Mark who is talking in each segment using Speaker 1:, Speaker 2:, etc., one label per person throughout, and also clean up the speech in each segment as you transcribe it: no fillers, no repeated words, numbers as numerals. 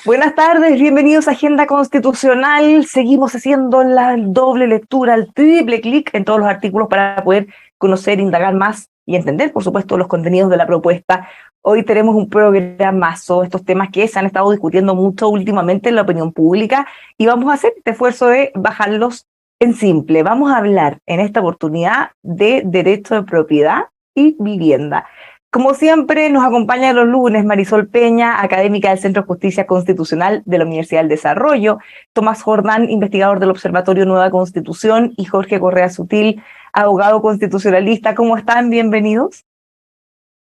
Speaker 1: Buenas tardes, bienvenidos a Agenda Constitucional. Seguimos haciendo la doble lectura, el triple clic en todos los artículos para poder conocer, indagar más y entender, por supuesto, los contenidos de la propuesta. Hoy tenemos un programazo, estos temas que se han estado discutiendo mucho últimamente en la opinión pública y vamos a hacer este esfuerzo de bajarlos en simple. Vamos a hablar en esta oportunidad de derecho de propiedad y vivienda. Como siempre, nos acompaña los lunes Marisol Peña, académica del Centro de Justicia Constitucional de la Universidad del Desarrollo, Tomás Jordán, investigador del Observatorio Nueva Constitución, y Jorge Correa Sutil, abogado constitucionalista. ¿Cómo están? Bienvenidos.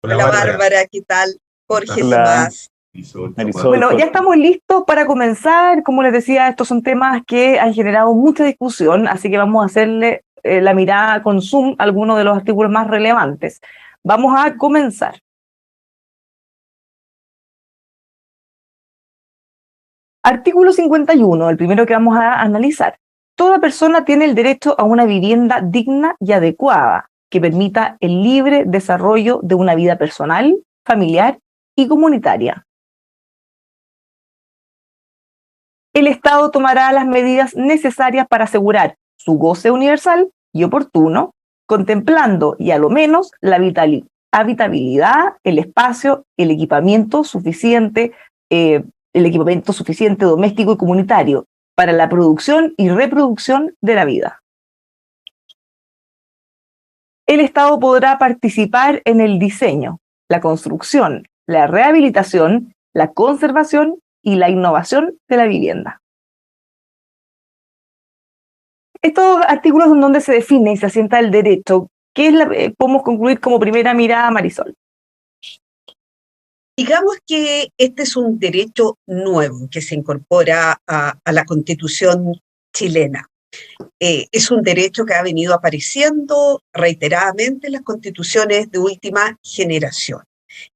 Speaker 2: Hola Bárbara, ¿qué tal? Jorge, Tomás.
Speaker 1: Bueno, ya estamos listos para comenzar. Como les decía, estos son temas que han generado mucha discusión, así que vamos a hacerle la mirada con zoom a algunos de los artículos más relevantes. Vamos a comenzar. Artículo 51, el primero que vamos a analizar. Toda persona tiene el derecho a una vivienda digna y adecuada que permita el libre desarrollo de una vida personal, familiar y comunitaria. El Estado tomará las medidas necesarias para asegurar su goce universal y oportuno, contemplando y a lo menos la habitabilidad, el espacio, el equipamiento suficiente doméstico y comunitario para la producción y reproducción de la vida. El Estado podrá participar en el diseño, la construcción, la rehabilitación, la conservación y la innovación de la vivienda. Estos artículos en donde se define y se asienta el derecho, ¿qué podemos concluir como primera mirada, Marisol?
Speaker 2: Digamos que este es un derecho nuevo que se incorpora a la Constitución chilena. Es un derecho que ha venido apareciendo reiteradamente en las constituciones de última generación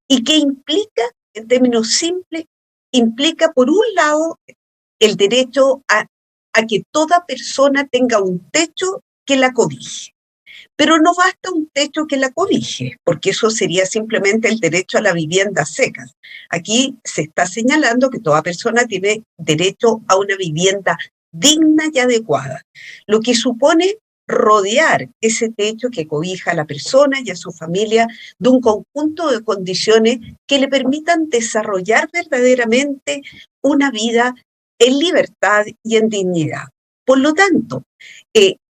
Speaker 2: y que implica, en términos simples, implica por un lado el derecho a que toda persona tenga un techo que la cobije. Pero no basta un techo que la cobije, porque eso sería simplemente el derecho a la vivienda seca. Aquí se está señalando que toda persona tiene derecho a una vivienda digna y adecuada, lo que supone rodear ese techo que cobija a la persona y a su familia de un conjunto de condiciones que le permitan desarrollar verdaderamente una vida en libertad y en dignidad. Por lo tanto,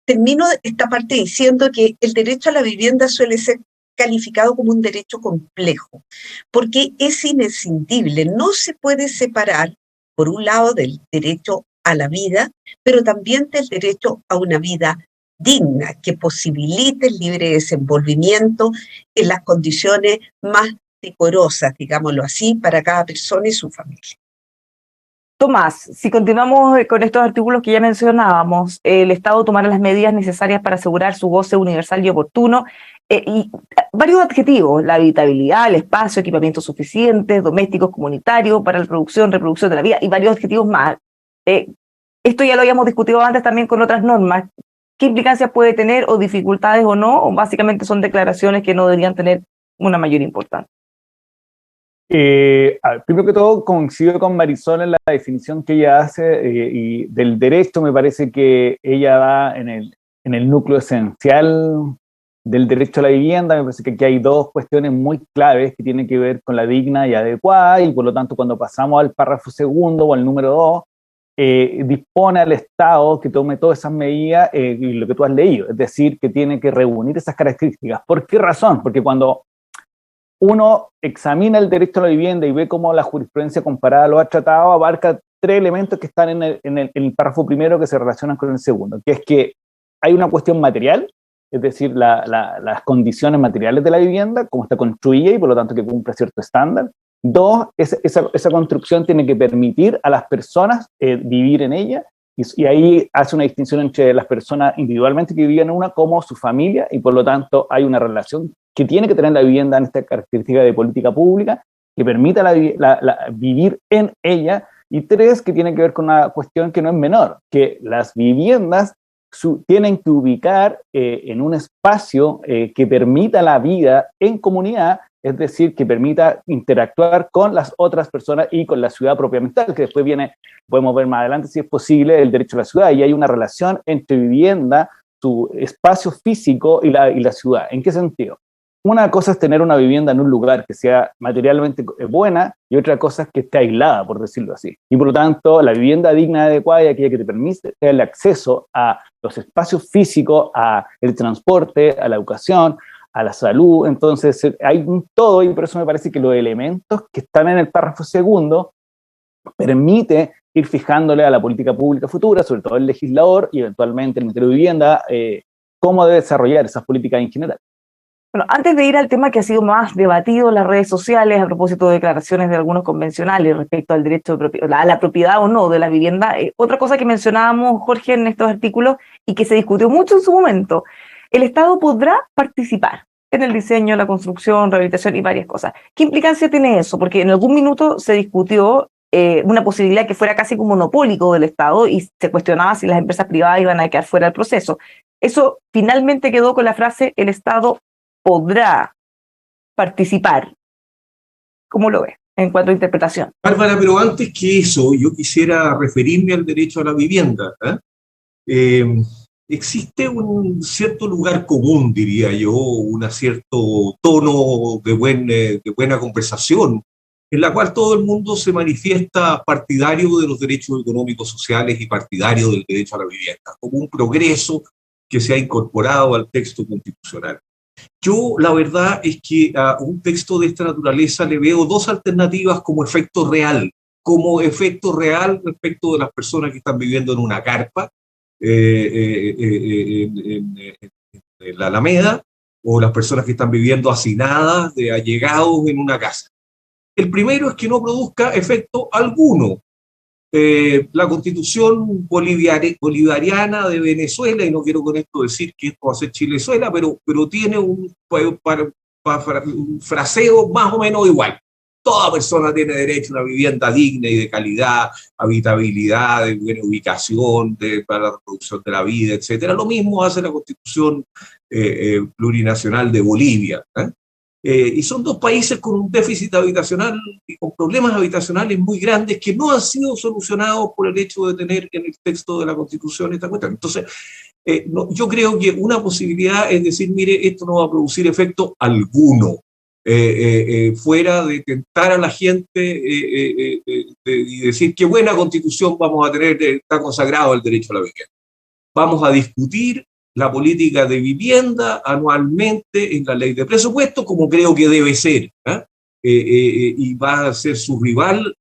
Speaker 2: termino esta parte diciendo que el derecho a la vivienda suele ser calificado como un derecho complejo, porque es inescindible, no se puede separar, por un lado, del derecho a la vida, pero también del derecho a una vida digna, que posibilite el libre desenvolvimiento en las condiciones más decorosas, digámoslo así, para cada persona y su familia.
Speaker 1: Tomás, si continuamos con estos artículos que ya mencionábamos, el Estado tomará las medidas necesarias para asegurar su goce universal y oportuno, y varios adjetivos: la habitabilidad, el espacio, equipamiento suficiente, domésticos, comunitarios, para la producción, reproducción de la vida, y varios adjetivos más. Esto ya lo habíamos discutido antes también con otras normas. ¿Qué implicancias puede tener, o dificultades o no? O básicamente son declaraciones que no deberían tener una mayor importancia.
Speaker 3: Primero que todo, coincido con Marisol en la definición que ella hace y del derecho. Me parece que ella da en el núcleo esencial del derecho a la vivienda. Me parece que aquí hay dos cuestiones muy claves que tienen que ver con la digna y adecuada, y por lo tanto cuando pasamos al párrafo segundo o al número 2, dispone al Estado que tome todas esas medidas, y lo que tú has leído, es decir, que tiene que reunir esas características. ¿Por qué razón? Porque cuando uno examina el derecho a la vivienda y ve cómo la jurisprudencia comparada lo ha tratado, abarca tres elementos que están en el párrafo primero, que se relacionan con el segundo, que es que hay una cuestión material, es decir, las condiciones materiales de la vivienda, cómo está construida y por lo tanto que cumpla cierto estándar. Dos, esa construcción tiene que permitir a las personas vivir en ella, y ahí hace una distinción entre las personas individualmente que vivían en una como su familia, y por lo tanto hay una relación que tiene que tener la vivienda en esta característica de política pública, que permita vivir en ella. Y tres, que tiene que ver con una cuestión que no es menor, que las viviendas tienen que ubicar en un espacio que permita la vida en comunidad, es decir, que permita interactuar con las otras personas y con la ciudad propiamente tal, que después viene, podemos ver más adelante si es posible, el derecho a la ciudad, y hay una relación entre vivienda, su espacio físico y la ciudad. ¿En qué sentido? Una cosa es tener una vivienda en un lugar que sea materialmente buena y otra cosa es que esté aislada, por decirlo así. Y por lo tanto, la vivienda digna y adecuada es aquella que te permite el acceso a los espacios físicos, a el transporte, a la educación, a la salud. Entonces, hay un todo, y por eso me parece que los elementos que están en el párrafo segundo permite ir fijándole a la política pública futura, sobre todo el legislador y eventualmente el Ministerio de Vivienda, cómo debe desarrollar esas políticas en general.
Speaker 1: Bueno, antes de ir al tema que ha sido más debatido en las redes sociales a propósito de declaraciones de algunos convencionales respecto al derecho a la propiedad o no de la vivienda, otra cosa que mencionábamos, Jorge, en estos artículos y que se discutió mucho en su momento, el Estado podrá participar en el diseño, la construcción, rehabilitación y varias cosas. ¿Qué implicancia tiene eso? Porque en algún minuto se discutió una posibilidad que fuera casi como monopólico del Estado y se cuestionaba si las empresas privadas iban a quedar fuera del proceso. Eso finalmente quedó con la frase el Estado podrá participar. ¿Cómo lo ves en cuanto a interpretación?
Speaker 4: Bárbara, pero antes que eso, yo quisiera referirme al derecho a la vivienda. Existe un cierto lugar común, diría yo, un cierto tono de buena conversación, en la cual todo el mundo se manifiesta partidario de los derechos económicos sociales y partidario del derecho a la vivienda, como un progreso que se ha incorporado al texto constitucional. Yo, la verdad es que a un texto de esta naturaleza le veo dos alternativas como efecto real respecto de las personas que están viviendo en una carpa, en la Alameda, o las personas que están viviendo hacinadas de allegados en una casa. El primero es que no produzca efecto alguno. La Constitución bolivariana de Venezuela, y no quiero con esto decir que esto va a ser Chilezuela, pero tiene un fraseo más o menos igual. Toda persona tiene derecho a una vivienda digna y de calidad, habitabilidad, de buena ubicación, para la reproducción de la vida, etc. Lo mismo hace la Constitución plurinacional de Bolivia. Y son dos países con un déficit habitacional y con problemas habitacionales muy grandes que no han sido solucionados por el hecho de tener en el texto de la Constitución esta cuestión. Entonces, yo creo que una posibilidad es decir, mire, esto no va a producir efecto alguno, fuera de tentar a la gente y decir qué buena Constitución vamos a tener, está consagrado el derecho a la vivienda. Vamos a discutir la política de vivienda anualmente en la ley de presupuesto, como creo que debe ser, y va a ser su rival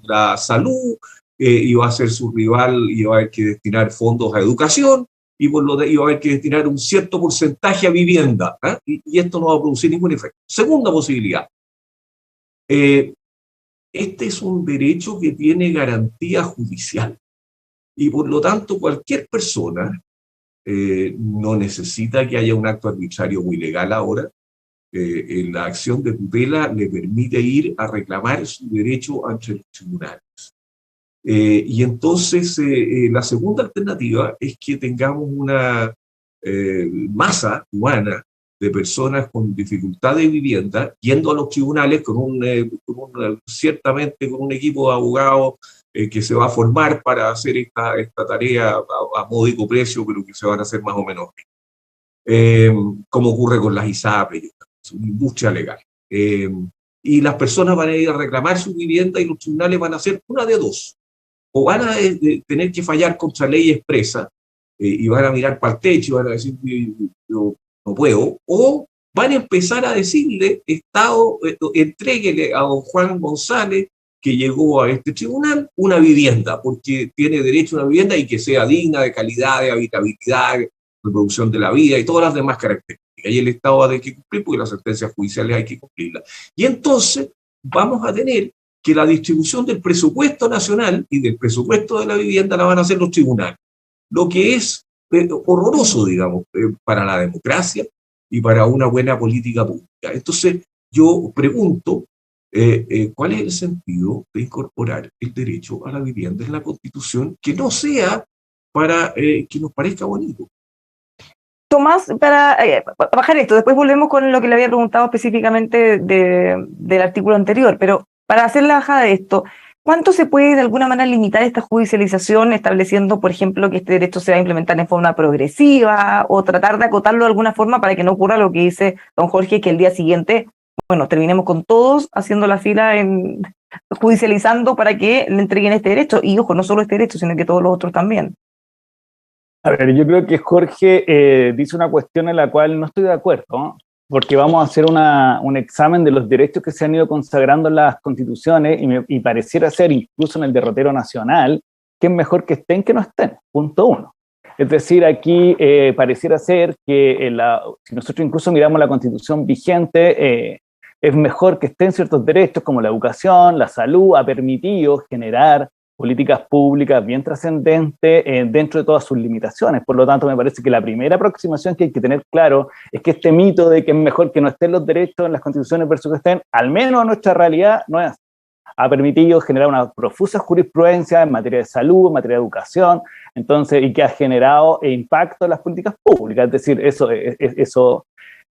Speaker 4: la salud, y va a ser su rival, y va a haber que destinar fondos a educación, y va a haber que destinar un cierto porcentaje a vivienda, y esto no va a producir ningún efecto. Segunda posibilidad. Este es un derecho que tiene garantía judicial, y por lo tanto cualquier persona no necesita que haya un acto arbitrario muy legal ahora. La acción de tutela le permite ir a reclamar su derecho ante los tribunales. Y entonces la segunda alternativa es que tengamos una masa humana de personas con dificultad de vivienda yendo a los tribunales ciertamente con un equipo de abogados que se va a formar para hacer esta tarea a módico precio, pero que se van a hacer más o menos como ocurre con las ISAPRES, es una industria legal. Y las personas van a ir a reclamar su vivienda y los tribunales van a hacer una de dos. O van a tener que fallar contra ley expresa y van a mirar para el techo y van a decir, yo no puedo, o van a empezar a decirle, Estado, entréguele a don Juan González, que llegó a este tribunal, una vivienda, porque tiene derecho a una vivienda y que sea digna, de calidad, de habitabilidad, de reproducción de la vida y todas las demás características. Y el Estado va a tener que cumplir, porque las sentencias judiciales hay que cumplirlas. Y entonces vamos a tener que la distribución del presupuesto nacional y del presupuesto de la vivienda la van a hacer los tribunales, lo que es horroroso, digamos, para la democracia y para una buena política pública. Entonces, yo pregunto, ¿cuál es el sentido de incorporar el derecho a la vivienda en la Constitución que no sea para que nos parezca bonito?
Speaker 1: Tomás, para bajar esto, después volvemos con lo que le había preguntado específicamente del artículo anterior, pero para hacer la bajada de esto, ¿cuánto se puede de alguna manera limitar esta judicialización estableciendo, por ejemplo, que este derecho se va a implementar en forma progresiva o tratar de acotarlo de alguna forma para que no ocurra lo que dice don Jorge, que el día siguiente, bueno, terminemos con todos haciendo la fila judicializando para que le entreguen este derecho? Y ojo, no solo este derecho, sino que todos los otros también.
Speaker 3: A ver, yo creo que Jorge dice una cuestión en la cual no estoy de acuerdo, ¿no? Porque vamos a hacer un examen de los derechos que se han ido consagrando en las constituciones y pareciera ser, incluso en el derrotero nacional, que es mejor que estén que no estén, punto uno. Es decir, aquí pareciera ser que si nosotros incluso miramos la constitución vigente, es mejor que estén ciertos derechos como la educación, la salud, ha permitido generar políticas públicas bien trascendentes dentro de todas sus limitaciones. Por lo tanto, me parece que la primera aproximación que hay que tener claro es que este mito de que es mejor que no estén los derechos en las constituciones versus que estén, al menos en nuestra realidad, no es así. Ha permitido generar una profusa jurisprudencia en materia de salud, en materia de educación, entonces, y que ha generado impacto en las políticas públicas. Es decir, eso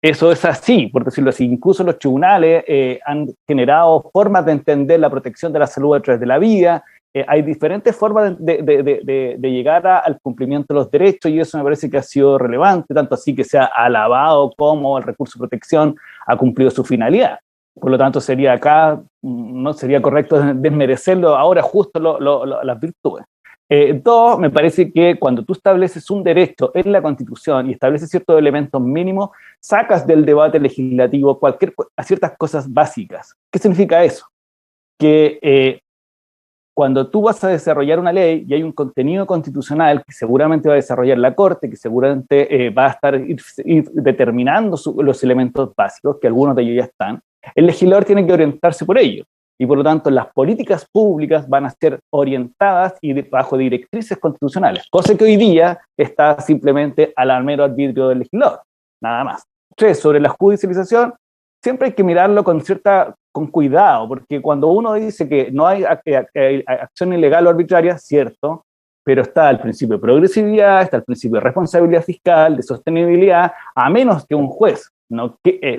Speaker 3: es así, por decirlo así. Incluso los tribunales han generado formas de entender la protección de la salud a través de la vida. Hay diferentes formas de llegar al cumplimiento de los derechos y eso me parece que ha sido relevante, tanto así que se ha alabado como el recurso de protección ha cumplido su finalidad. Por lo tanto, no sería correcto desmerecerlo ahora justo las virtudes. Dos, me parece que cuando tú estableces un derecho en la Constitución y estableces ciertos elementos mínimos, sacas del debate legislativo a ciertas cosas básicas. ¿Qué significa eso? Que cuando tú vas a desarrollar una ley y hay un contenido constitucional que seguramente va a desarrollar la Corte, que seguramente va a estar ir determinando los elementos básicos, que algunos de ellos ya están, el legislador tiene que orientarse por ello. Y por lo tanto, las políticas públicas van a ser orientadas y bajo directrices constitucionales, cosa que hoy día está simplemente al mero arbitrio del legislador, nada más. Tres, sobre la judicialización, siempre hay que mirarlo con cuidado, porque cuando uno dice que no hay acción ilegal o arbitraria, cierto, pero está el principio de progresividad, está el principio de responsabilidad fiscal, de sostenibilidad, a menos que un juez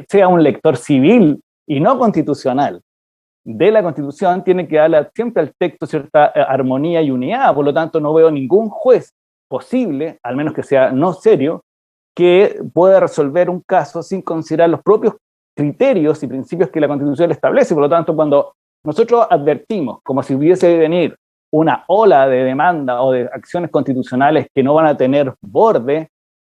Speaker 3: sea un lector civil y no constitucional de la Constitución, tiene que darle siempre al texto cierta armonía y unidad. Por lo tanto, no veo ningún juez posible, al menos que sea no serio, que pueda resolver un caso sin considerar los propios criterios y principios que la Constitución establece. Por lo tanto, cuando nosotros advertimos, como si hubiese de venir una ola de demanda o de acciones constitucionales que no van a tener borde,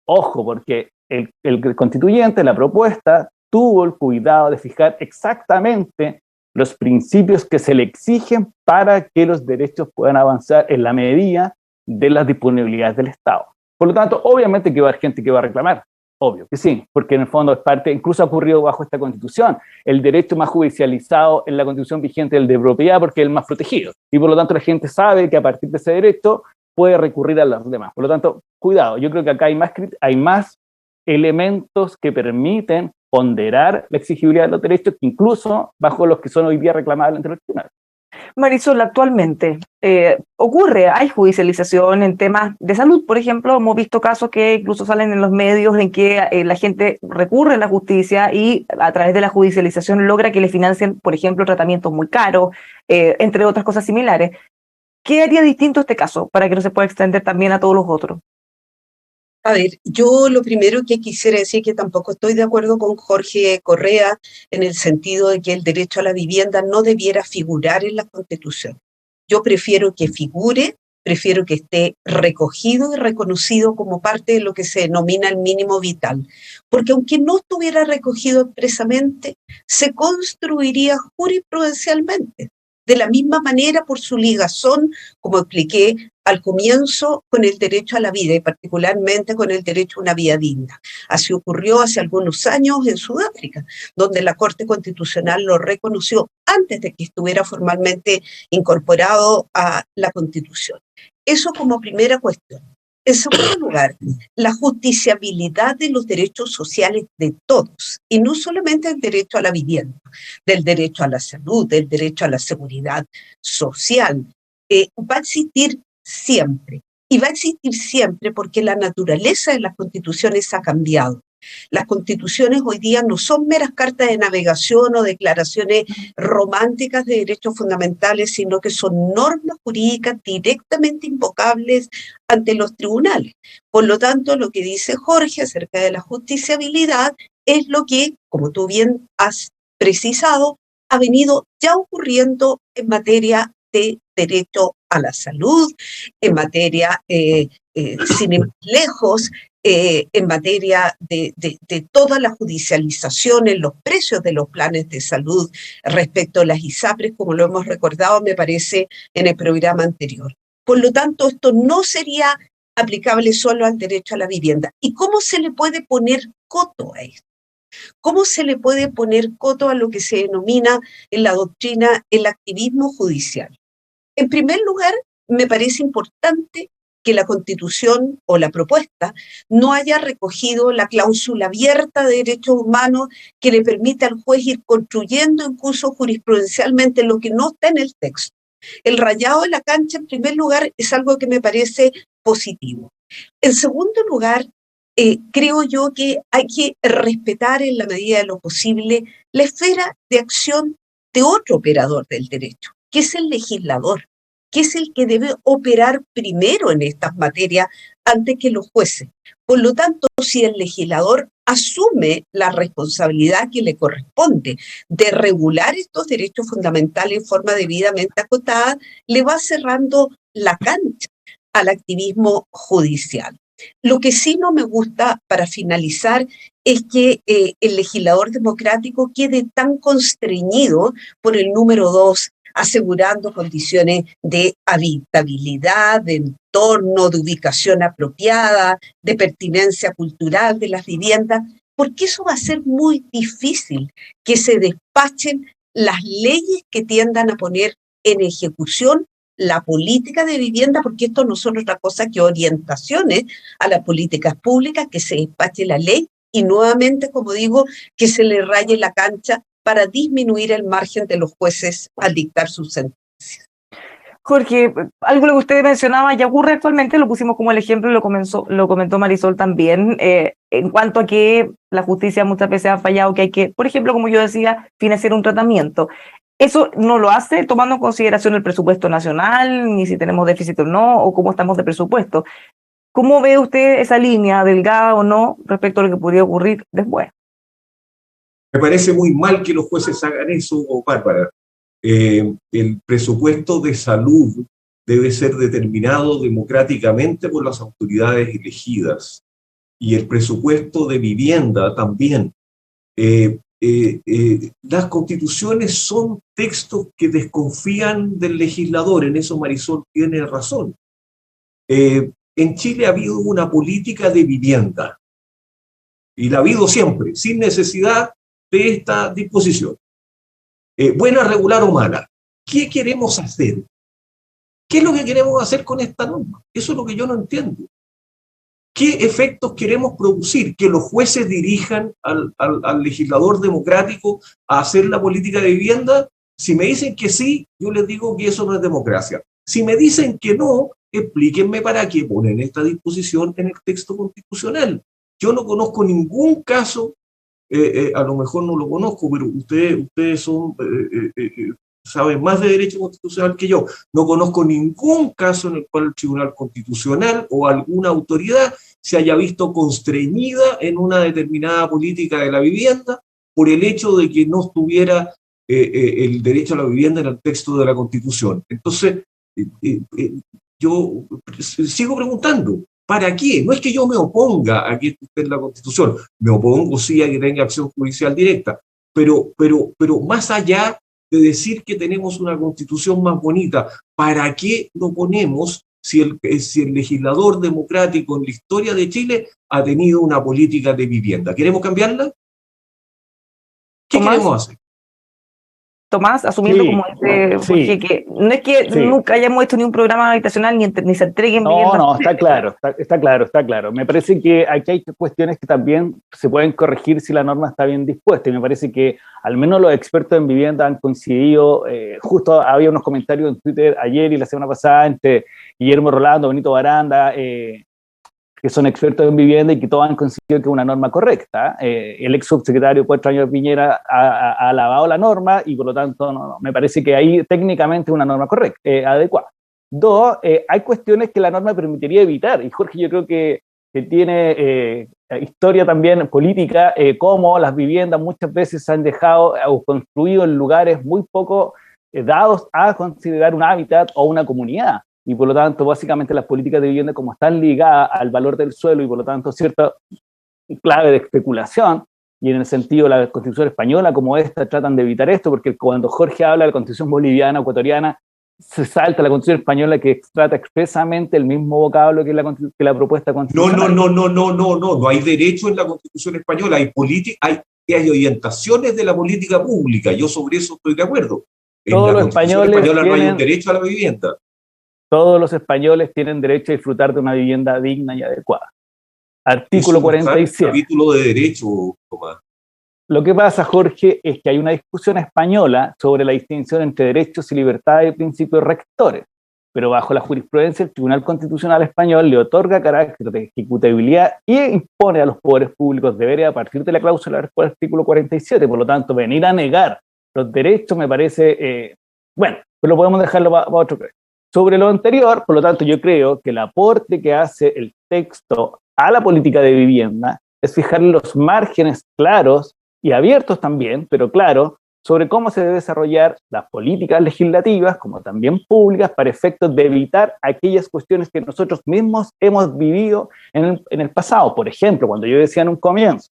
Speaker 3: ojo, porque el constituyente, la propuesta, tuvo el cuidado de fijar exactamente los principios que se le exigen para que los derechos puedan avanzar en la medida de las disponibilidades del Estado. Por lo tanto, obviamente que va a haber gente que va a reclamar, obvio que sí, porque en el fondo es parte, incluso ha ocurrido bajo esta Constitución, el derecho más judicializado en la Constitución vigente es el de propiedad porque es el más protegido, y por lo tanto la gente sabe que a partir de ese derecho puede recurrir a los demás. Por lo tanto, cuidado, yo creo que acá hay más elementos que permiten ponderar la exigibilidad de los derechos que incluso bajo los que son hoy día reclamables ante los tribunales.
Speaker 1: Marisol, actualmente hay judicialización en temas de salud, por ejemplo. Hemos visto casos que incluso salen en los medios en que la gente recurre a la justicia y a través de la judicialización logra que le financien, por ejemplo, tratamientos muy caros, entre otras cosas similares. ¿Qué haría distinto este caso para que no se pueda extender también a todos los otros?
Speaker 2: A ver, yo lo primero que quisiera decir que tampoco estoy de acuerdo con Jorge Correa en el sentido de que el derecho a la vivienda no debiera figurar en la Constitución. Yo prefiero que figure, prefiero que esté recogido y reconocido como parte de lo que se denomina el mínimo vital, porque aunque no estuviera recogido expresamente, se construiría jurisprudencialmente. De la misma manera por su ligazón, como expliqué al comienzo, con el derecho a la vida y particularmente con el derecho a una vida digna. Así ocurrió hace algunos años en Sudáfrica, donde la Corte Constitucional lo reconoció antes de que estuviera formalmente incorporado a la Constitución. Eso como primera cuestión. En segundo lugar, la justiciabilidad de los derechos sociales de todos, y no solamente el derecho a la vivienda, del derecho a la salud, del derecho a la seguridad social, va a existir siempre. y va a existir siempre porque la naturaleza de las constituciones ha cambiado. Las constituciones hoy día no son meras cartas de navegación o declaraciones románticas de derechos fundamentales, sino que son normas jurídicas directamente invocables ante los tribunales. Por lo tanto, lo que dice Jorge acerca de la justiciabilidad es lo que, como tú bien has precisado, ha venido ya ocurriendo en materia de derecho a la salud, en materia, sin ir más lejos, en materia de toda la judicialización en los precios de los planes de salud respecto a las ISAPRES, como lo hemos recordado, me parece, en el programa anterior. Por lo tanto, esto no sería aplicable solo al derecho a la vivienda. ¿Y cómo se le puede poner coto a esto? ¿Cómo se le puede poner coto a lo que se denomina en la doctrina el activismo judicial? En primer lugar, me parece importante que la Constitución o la propuesta no haya recogido la cláusula abierta de derechos humanos que le permite al juez ir construyendo incluso jurisprudencialmente lo que no está en el texto. El rayado de la cancha, en primer lugar, es algo que me parece positivo. En segundo lugar, creo yo que hay que respetar en la medida de lo posible la esfera de acción de otro operador del derecho, que es el legislador, que es el que debe operar primero en estas materias antes que los jueces. Por lo tanto, si el legislador asume la responsabilidad que le corresponde de regular estos derechos fundamentales en forma debidamente acotada, le va cerrando la cancha al activismo judicial. Lo que sí no me gusta, para finalizar, es que el legislador democrático quede tan constreñido por el número 2, asegurando condiciones de habitabilidad, de entorno, de ubicación apropiada, de pertinencia cultural de las viviendas, porque eso va a ser muy difícil que se despachen las leyes que tiendan a poner en ejecución la política de vivienda, porque esto no son otra cosa que orientaciones a las políticas públicas, que se despache la ley y nuevamente, como digo, que se le raye la cancha para disminuir el margen de los jueces al dictar sus sentencias.
Speaker 1: Jorge, algo lo que usted mencionaba ya ocurre actualmente, lo pusimos como el ejemplo y lo comentó Marisol también, en cuanto a que la justicia muchas veces ha fallado, que hay que, por ejemplo, como yo decía, financiar un tratamiento. Eso no lo hace tomando en consideración el presupuesto nacional, ni si tenemos déficit o no, o cómo estamos de presupuesto. ¿Cómo ve usted esa línea, delgada o no, respecto a lo que podría ocurrir después?
Speaker 4: Me parece muy mal que los jueces hagan eso, Bárbara. El presupuesto de salud debe ser determinado democráticamente por las autoridades elegidas y el presupuesto de vivienda también. Las constituciones son textos que desconfían del legislador, en eso Marisol tiene razón. En Chile ha habido una política de vivienda y la ha habido siempre, sin necesidad de esta disposición. Buena, regular o mala. ¿Qué queremos hacer? ¿Qué es lo que queremos hacer con esta norma? Eso es lo que yo no entiendo. ¿Qué efectos queremos producir? ¿Que los jueces dirijan al legislador democrático a hacer la política de vivienda? Si me dicen que sí, yo les digo que eso no es democracia. Si me dicen que no, explíquenme para qué ponen esta disposición en el texto constitucional. Yo no conozco ningún caso, a lo mejor no lo conozco, pero ustedes son, saben más de derecho constitucional que yo. No conozco ningún caso en el cual el Tribunal Constitucional o alguna autoridad se haya visto constreñida en una determinada política de la vivienda por el hecho de que no estuviera el derecho a la vivienda en el texto de la Constitución. Entonces, yo sigo preguntando, ¿para qué? No es que yo me oponga a que esté en la Constitución, me opongo sí a que tenga acción judicial directa, pero más allá de decir que tenemos una Constitución más bonita, ¿para qué lo ponemos si el legislador democrático en la historia de Chile ha tenido una política de vivienda? ¿Queremos cambiarla? ¿Qué queremos hacer?
Speaker 1: Tomás, asumiendo
Speaker 3: Sí,
Speaker 1: como dice
Speaker 3: sí,
Speaker 1: Jorge, que no es que
Speaker 3: sí.
Speaker 1: nunca hayamos hecho ni un programa habitacional ni se entreguen
Speaker 3: No,
Speaker 1: viviendas.
Speaker 3: no, está claro, está claro, está claro. Me parece que aquí hay cuestiones que también se pueden corregir si la norma está bien dispuesta, y me parece que al menos los expertos en vivienda han coincidido. Justo había unos comentarios en Twitter ayer y la semana pasada entre Guillermo Rolando, Benito Baranda, que son expertos en vivienda y que todos han coincidido que es una norma correcta. El ex subsecretario 4 años de Piñera ha alabado la norma y por lo tanto me parece que ahí técnicamente es una norma correcta, adecuada. Dos, hay cuestiones que la norma permitiría evitar, y Jorge yo creo que tiene historia también política, como las viviendas muchas veces se han dejado o construido en lugares muy poco dados a considerar un hábitat o una comunidad. Y por lo tanto, básicamente las políticas de vivienda, como están ligadas al valor del suelo y por lo tanto cierta clave de especulación, y en el sentido de la Constitución española como esta tratan de evitar esto, porque cuando Jorge habla de la Constitución boliviana o ecuatoriana, se salta la Constitución española que trata expresamente el mismo vocablo que la propuesta constitucional.
Speaker 4: No hay derecho en la Constitución española, hay orientaciones de la política pública, yo sobre eso estoy de acuerdo. En
Speaker 3: Todos
Speaker 4: la
Speaker 3: los
Speaker 4: Constitución
Speaker 3: españoles
Speaker 4: española no hay un
Speaker 3: tienen,
Speaker 4: derecho a la vivienda.
Speaker 3: todos los españoles tienen derecho a disfrutar de una vivienda digna y adecuada. Artículo
Speaker 4: Eso no está en el
Speaker 3: 47.
Speaker 4: capítulo de derecho, Tomás.
Speaker 3: Lo que pasa, Jorge, es que hay una discusión española sobre la distinción entre derechos y libertades y principios rectores, pero bajo la jurisprudencia el Tribunal Constitucional Español le otorga carácter de ejecutabilidad y impone a los poderes públicos deberes a partir de la cláusula del artículo 47. Por lo tanto, venir a negar los derechos me parece, bueno, pero podemos dejarlo para otro caso. Sobre lo anterior, por lo tanto, yo creo que el aporte que hace el texto a la política de vivienda es fijar los márgenes claros y abiertos también, pero claro, sobre cómo se debe desarrollar las políticas legislativas, como también públicas, para efectos de evitar aquellas cuestiones que nosotros mismos hemos vivido en el pasado. Por ejemplo, cuando yo decía en un comienzo,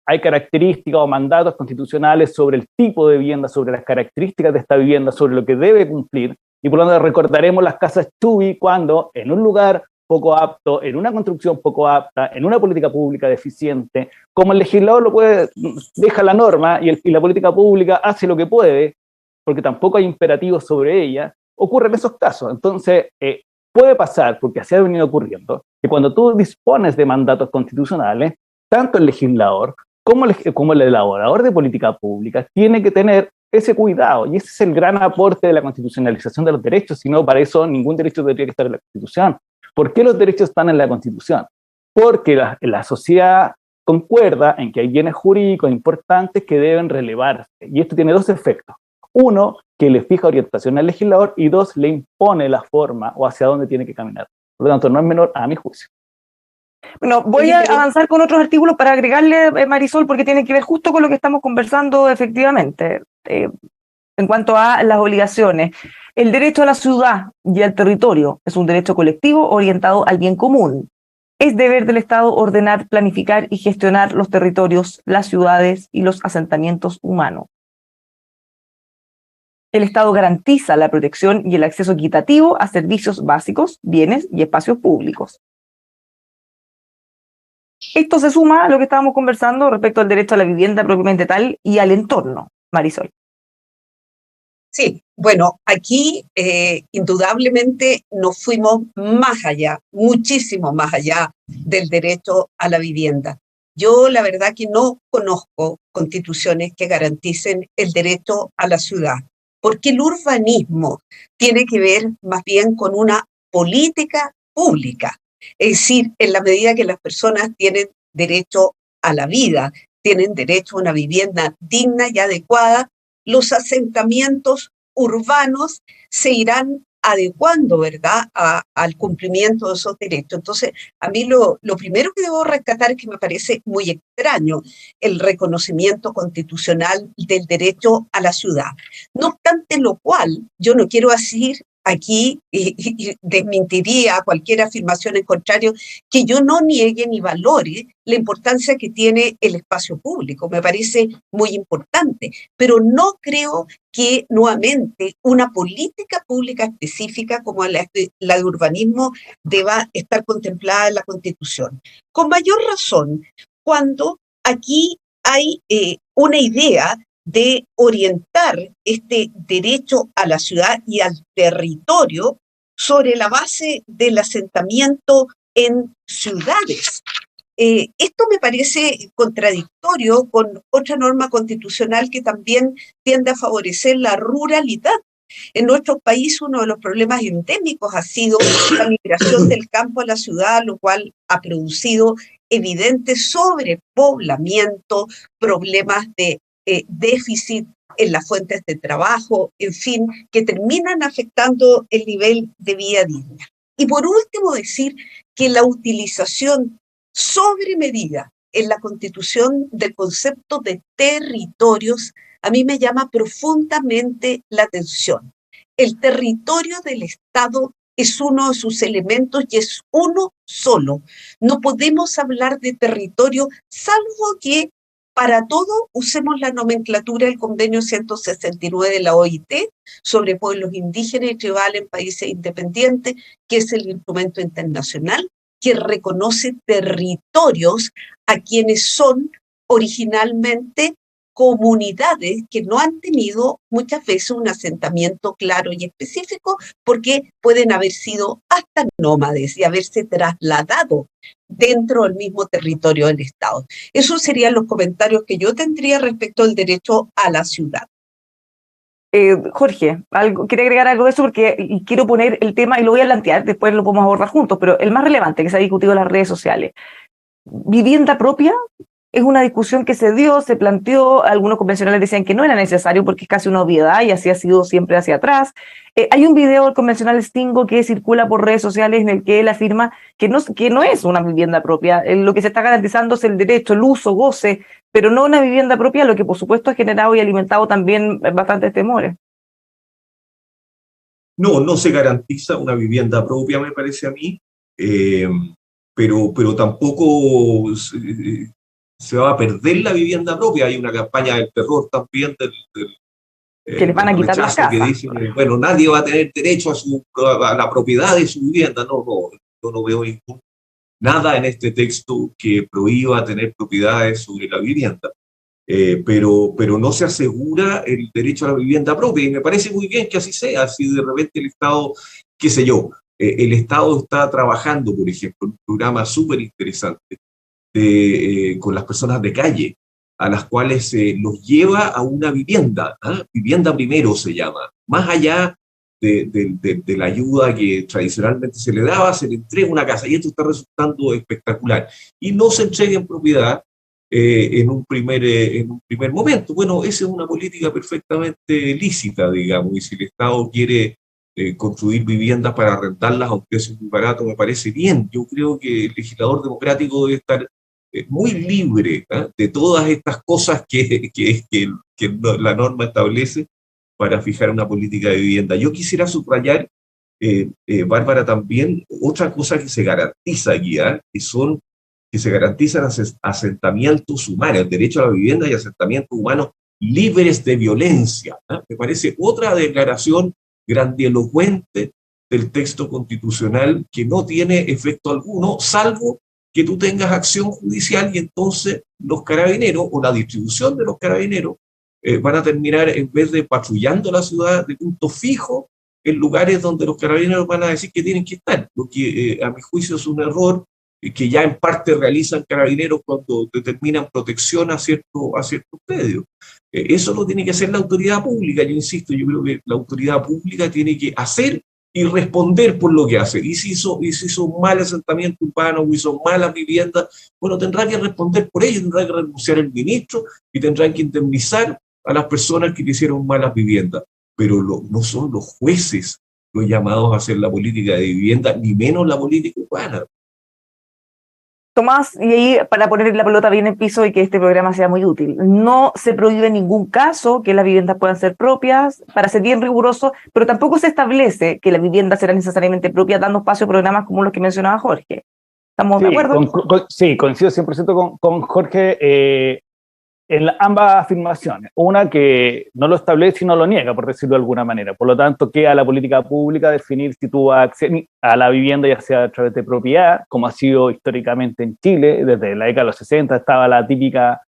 Speaker 3: hay características o mandatos constitucionales sobre el tipo de vivienda, sobre las características de esta vivienda, sobre lo que debe cumplir, y por lo tanto recordaremos las casas Chubby cuando en un lugar poco apto, en una construcción poco apta, en una política pública deficiente, como el legislador lo puede, deja la norma y la política pública hace lo que puede, porque tampoco hay imperativos sobre ella, ocurren esos casos. Entonces, puede pasar, porque así ha venido ocurriendo, que cuando tú dispones de mandatos constitucionales, tanto el legislador como el elaborador de política pública tiene que tener ese cuidado, y ese es el gran aporte de la constitucionalización de los derechos. Si no, para eso ningún derecho debería estar en la Constitución. ¿Por qué los derechos están en la Constitución? Porque la sociedad concuerda en que hay bienes jurídicos importantes que deben relevarse, y esto tiene dos efectos. Uno, que le fija orientación al legislador, y dos, le impone la forma o hacia dónde tiene que caminar. Por lo tanto, no es menor a mi juicio.
Speaker 1: Bueno, voy a avanzar con otros artículos para agregarle, Marisol, porque tiene que ver justo con lo que estamos conversando efectivamente, en cuanto a las obligaciones. El derecho a la ciudad y al territorio es un derecho colectivo orientado al bien común. Es deber del Estado ordenar, planificar y gestionar los territorios, las ciudades y los asentamientos humanos. El Estado garantiza la protección y el acceso equitativo a servicios básicos, bienes y espacios públicos. Esto se suma a lo que estábamos conversando respecto al derecho a la vivienda propiamente tal y al entorno, Marisol.
Speaker 2: Sí, bueno, aquí indudablemente nos fuimos más allá, muchísimo más allá del derecho a la vivienda. Yo la verdad que no conozco constituciones que garanticen el derecho a la ciudad, porque el urbanismo tiene que ver más bien con una política pública. Es decir, en la medida que las personas tienen derecho a la vida, tienen derecho a una vivienda digna y adecuada, los asentamientos urbanos se irán adecuando, ¿verdad?, al cumplimiento de esos derechos. Entonces, a mí lo primero que debo rescatar es que me parece muy extraño el reconocimiento constitucional del derecho a la ciudad. No obstante lo cual, yo no quiero decir aquí, y desmentiría cualquier afirmación en contrario, que yo no niegue ni valore la importancia que tiene el espacio público. Me parece muy importante, pero no creo que nuevamente una política pública específica como la de urbanismo deba estar contemplada en la Constitución. Con mayor razón, cuando aquí hay una idea de orientar este derecho a la ciudad y al territorio sobre la base del asentamiento en ciudades. Esto me parece contradictorio con otra norma constitucional que también tiende a favorecer la ruralidad. En nuestro país uno de los problemas endémicos ha sido la migración del campo a la ciudad, lo cual ha producido evidente sobrepoblamiento, problemas de déficit en las fuentes de trabajo, en fin, que terminan afectando el nivel de vida digna. Y por último, decir que la utilización sobre medida en la constitución del concepto de territorios a mí me llama profundamente la atención. El territorio del Estado es uno de sus elementos y es uno solo. No podemos hablar de territorio salvo que para todo usemos la nomenclatura del convenio 169 de la OIT sobre pueblos indígenas y tribales en países independientes, que es el instrumento internacional que reconoce territorios a quienes son originalmente comunidades que no han tenido muchas veces un asentamiento claro y específico porque pueden haber sido hasta nómades y haberse trasladado dentro del mismo territorio del Estado. Esos serían los comentarios que yo tendría respecto al derecho a la ciudad.
Speaker 1: Jorge, quiero agregar algo de eso porque quiero poner el tema y lo voy a plantear, después lo podemos abordar juntos, pero el más relevante que se ha discutido en las redes sociales. ¿Vivienda propia? Es una discusión que se dio, se planteó, algunos convencionales decían que no era necesario porque es casi una obviedad y así ha sido siempre hacia atrás. Hay un video del convencional Stingo que circula por redes sociales en el que él afirma que no es una vivienda propia. Lo que se está garantizando es el derecho, el uso, goce, pero no una vivienda propia, lo que por supuesto ha generado y alimentado también bastantes temores.
Speaker 4: No, no se garantiza una vivienda propia, me parece a mí, pero tampoco se va a perder la vivienda propia. Hay una campaña del terror también
Speaker 1: Que les van a quitar las casas.
Speaker 4: Que dice que, bueno, nadie va a tener derecho a la propiedad de su vivienda. No, yo no veo nada en este texto que prohíba tener propiedades sobre la vivienda. Pero no se asegura el derecho a la vivienda propia, y me parece muy bien que así sea. Si de repente el Estado, qué sé yo, el Estado está trabajando, por ejemplo, en un programa súper interesante con las personas de calle, a las cuales los lleva a una vivienda, vivienda primero se llama, más allá de la ayuda que tradicionalmente se le daba, se le entrega una casa, y esto está resultando espectacular, y no se entrega en propiedad en un primer momento. Bueno, esa es una política perfectamente lícita, digamos, y si el Estado quiere construir viviendas para rentarlas a un precio muy barato, me parece bien. Yo creo que el legislador democrático debe estar muy libre de todas estas cosas que la norma establece para fijar una política de vivienda. Yo quisiera subrayar, Bárbara, también otra cosa que se garantiza aquí, que se garantizan asentamientos humanos, el derecho a la vivienda y asentamientos humanos libres de violencia. Me parece otra declaración grandilocuente del texto constitucional que no tiene efecto alguno, salvo que tú tengas acción judicial, y entonces los carabineros o la distribución de los carabineros van a terminar, en vez de patrullando la ciudad de punto fijo, en lugares donde los carabineros van a decir que tienen que estar, lo que a mi juicio es un error que ya en parte realizan carabineros cuando determinan protección a ciertos predios. Eso lo tiene que hacer la autoridad pública. Yo insisto, yo creo que la autoridad pública tiene que hacer y responder por lo que hace. Y si hizo un mal asentamiento urbano o hizo malas viviendas, bueno, tendrá que responder por ello, tendrá que renunciar el ministro y tendrán que indemnizar a las personas que le hicieron malas viviendas. Pero no son los jueces los llamados a hacer la política de vivienda, ni menos la política urbana.
Speaker 1: Tomás, y ahí para poner la pelota bien en el piso y que este programa sea muy útil, no se prohíbe en ningún caso que las viviendas puedan ser propias, para ser bien riguroso, pero tampoco se establece que la vivienda será necesariamente propia, dando espacio a programas como los que mencionaba Jorge. ¿Estamos de acuerdo?
Speaker 3: Sí, coincido 100% con Jorge en ambas afirmaciones. Una que no lo establece y no lo niega, por decirlo de alguna manera. Por lo tanto, queda a la política pública definir si tú accedes a la vivienda, ya sea a través de propiedad, como ha sido históricamente en Chile. Desde la década de los 60 estaba la típica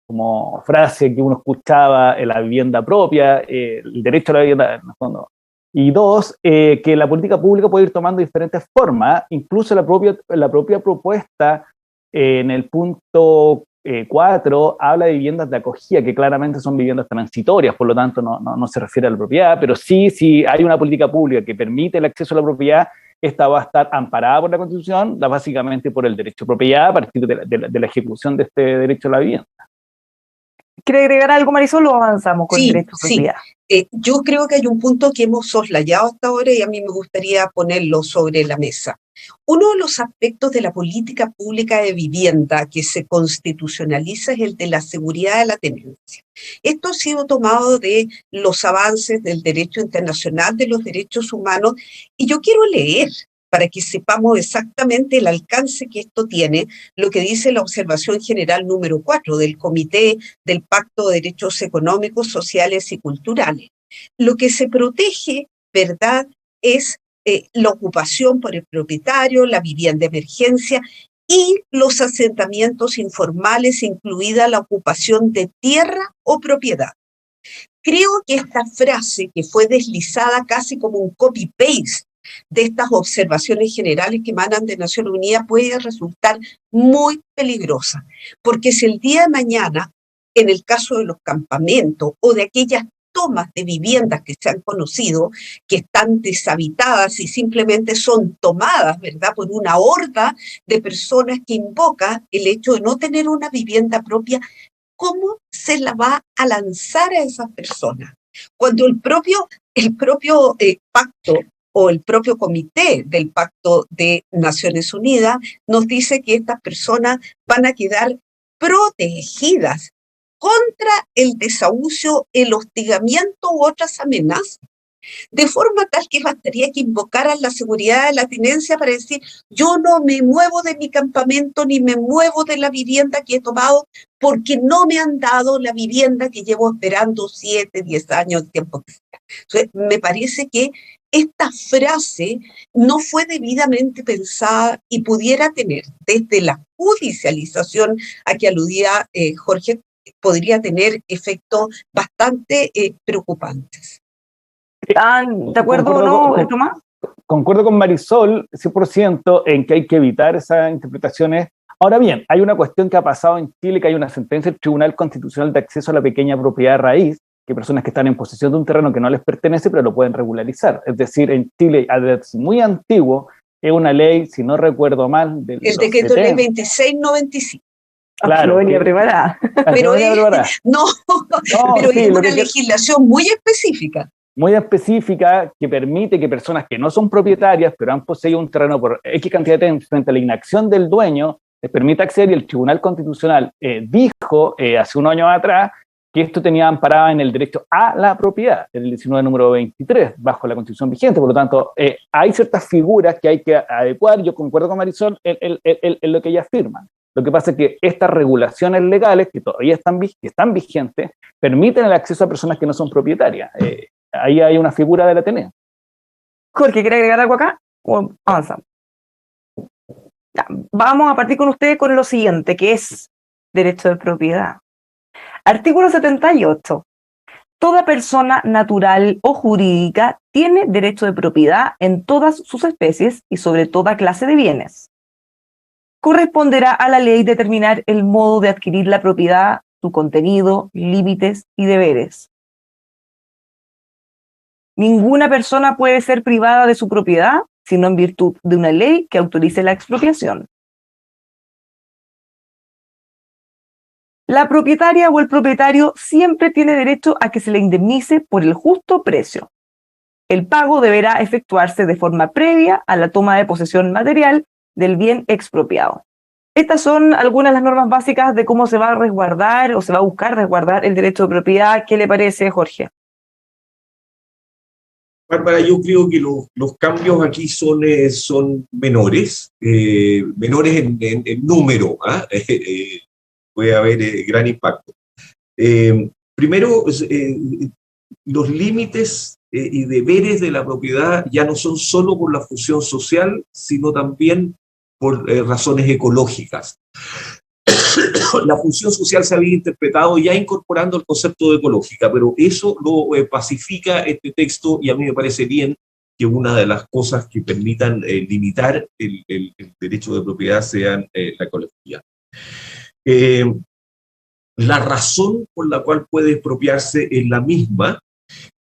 Speaker 3: como frase que uno escuchaba, la vivienda propia, el derecho a la vivienda, en el fondo. Y dos, que la política pública puede ir tomando diferentes formas, incluso la propia propuesta en el punto 4 habla de viviendas de acogida, que claramente son viviendas transitorias, por lo tanto no se refiere a la propiedad, pero sí, si hay una política pública que permite el acceso a la propiedad, esta va a estar amparada por la Constitución, básicamente por el derecho a propiedad, a partir de la ejecución de este derecho a la vivienda.
Speaker 1: ¿Quiere agregar algo, Marisol, o avanzamos con el derecho a propiedad?
Speaker 2: Yo creo que hay un punto que hemos soslayado hasta ahora y a mí me gustaría ponerlo sobre la mesa. Uno de los aspectos de la política pública de vivienda que se constitucionaliza es el de la seguridad de la tenencia. Esto ha sido tomado de los avances del derecho internacional, de los derechos humanos, y yo quiero leer para que sepamos exactamente el alcance que esto tiene, lo que dice la observación general número 4 del Comité del Pacto de Derechos Económicos, Sociales y Culturales. Lo que se protege, ¿verdad?, es la ocupación por el propietario, la vivienda de emergencia y los asentamientos informales, incluida la ocupación de tierra o propiedad. Creo que esta frase, que fue deslizada casi como un copy-paste de estas observaciones generales que emanan de Naciones Unidas, puede resultar muy peligrosa, porque si el día de mañana, en el caso de los campamentos o de aquellas tomas de viviendas que se han conocido, que están deshabitadas y simplemente son tomadas, ¿verdad?, por una horda de personas que invoca el hecho de no tener una vivienda propia, ¿cómo se la va a lanzar a esas personas? Cuando el propio pacto o el propio comité del Pacto de Naciones Unidas nos dice que estas personas van a quedar protegidas contra el desahucio, el hostigamiento u otras amenazas, de forma tal que bastaría que invocaran la seguridad de la tenencia para decir: yo no me muevo de mi campamento ni me muevo de la vivienda que he tomado porque no me han dado la vivienda que llevo esperando 7, 10 años, el tiempo que sea. Entonces, me parece que esta frase no fue debidamente pensada y pudiera tener, desde la judicialización a que aludía Jorge, podría tener efectos bastante preocupantes.
Speaker 1: ¿De acuerdo o no, Tomás?
Speaker 3: Concuerdo con Marisol 100% en que hay que evitar esas interpretaciones. Ahora bien, hay una cuestión que ha pasado en Chile, que hay una sentencia del Tribunal Constitucional de Acceso a la Pequeña Propiedad de Raíz, que personas que están en posesión de un terreno que no les pertenece, pero lo pueden regularizar. Es decir, en Chile, desde muy antiguo, es una ley, si no recuerdo mal, del
Speaker 2: el decreto ley 2695.
Speaker 1: Claro, no venía preparada.
Speaker 2: Pero es una legislación muy específica.
Speaker 3: Muy específica, que permite que personas que no son propietarias, pero han poseído un terreno por X cantidad de tiempo frente a la inacción del dueño, les permite acceder, y el Tribunal Constitucional dijo hace unos años atrás que esto tenía amparada en el derecho a la propiedad, el 19 número 23, bajo la Constitución vigente. Por lo tanto, hay ciertas figuras que hay que adecuar. Yo concuerdo con Marisol en lo que ella afirma. Lo que pasa es que estas regulaciones legales, que todavía están vigentes, permiten el acceso a personas que no son propietarias. Ahí hay una figura de la tenencia.
Speaker 1: Jorge, ¿quiere agregar algo acá? ¿O avanzamos? Ya, vamos a partir con usted con lo siguiente, que es derecho de propiedad. Artículo 78. Toda persona natural o jurídica tiene derecho de propiedad en todas sus especies y sobre toda clase de bienes. Corresponderá a la ley determinar el modo de adquirir la propiedad, su contenido, límites y deberes. Ninguna persona puede ser privada de su propiedad, sino en virtud de una ley que autorice la expropiación. La propietaria o el propietario siempre tiene derecho a que se le indemnice por el justo precio. El pago deberá efectuarse de forma previa a la toma de posesión material del bien expropiado. Estas son algunas de las normas básicas de cómo se va a resguardar o se va a buscar resguardar el derecho de propiedad. ¿Qué le parece, Jorge?
Speaker 4: Bárbara, yo creo que los cambios aquí son menores, menores en número, puede haber gran impacto. Primero, los límites y deberes de la propiedad ya no son solo por la función social, sino también por razones ecológicas. la función social se había interpretado ya incorporando el concepto de ecológica, pero eso lo pacifica este texto y a mí me parece bien que una de las cosas que permitan limitar el derecho de propiedad sean la ecología. La razón por la cual puede expropiarse es la misma,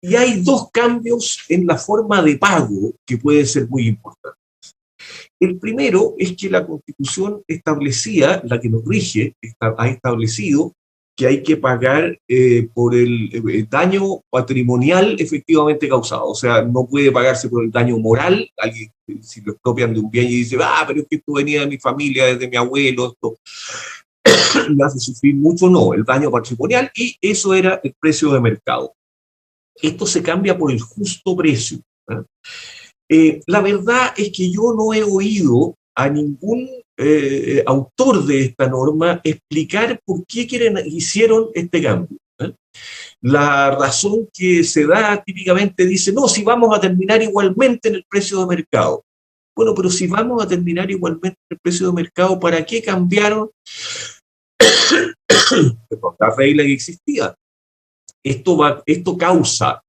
Speaker 4: y hay dos cambios en la forma de pago que pueden ser muy importantes. El primero es que la Constitución establecía, la que nos rige, ha establecido que hay que pagar por el daño patrimonial efectivamente causado. O sea, no puede pagarse por el daño moral. Alguien, si lo expropian de un bien y dice, pero es que esto venía de mi familia, desde mi abuelo, esto me hace sufrir mucho, no, el daño patrimonial, y eso era el precio de mercado. Esto se cambia por el justo precio. La verdad es que yo no he oído a ningún autor de esta norma explicar por qué hicieron este cambio. La razón que se da típicamente dice, no, si vamos a terminar igualmente en el precio de mercado. Bueno, pero si vamos a terminar igualmente en el precio de mercado, ¿para qué cambiaron la regla que existía? Esto causa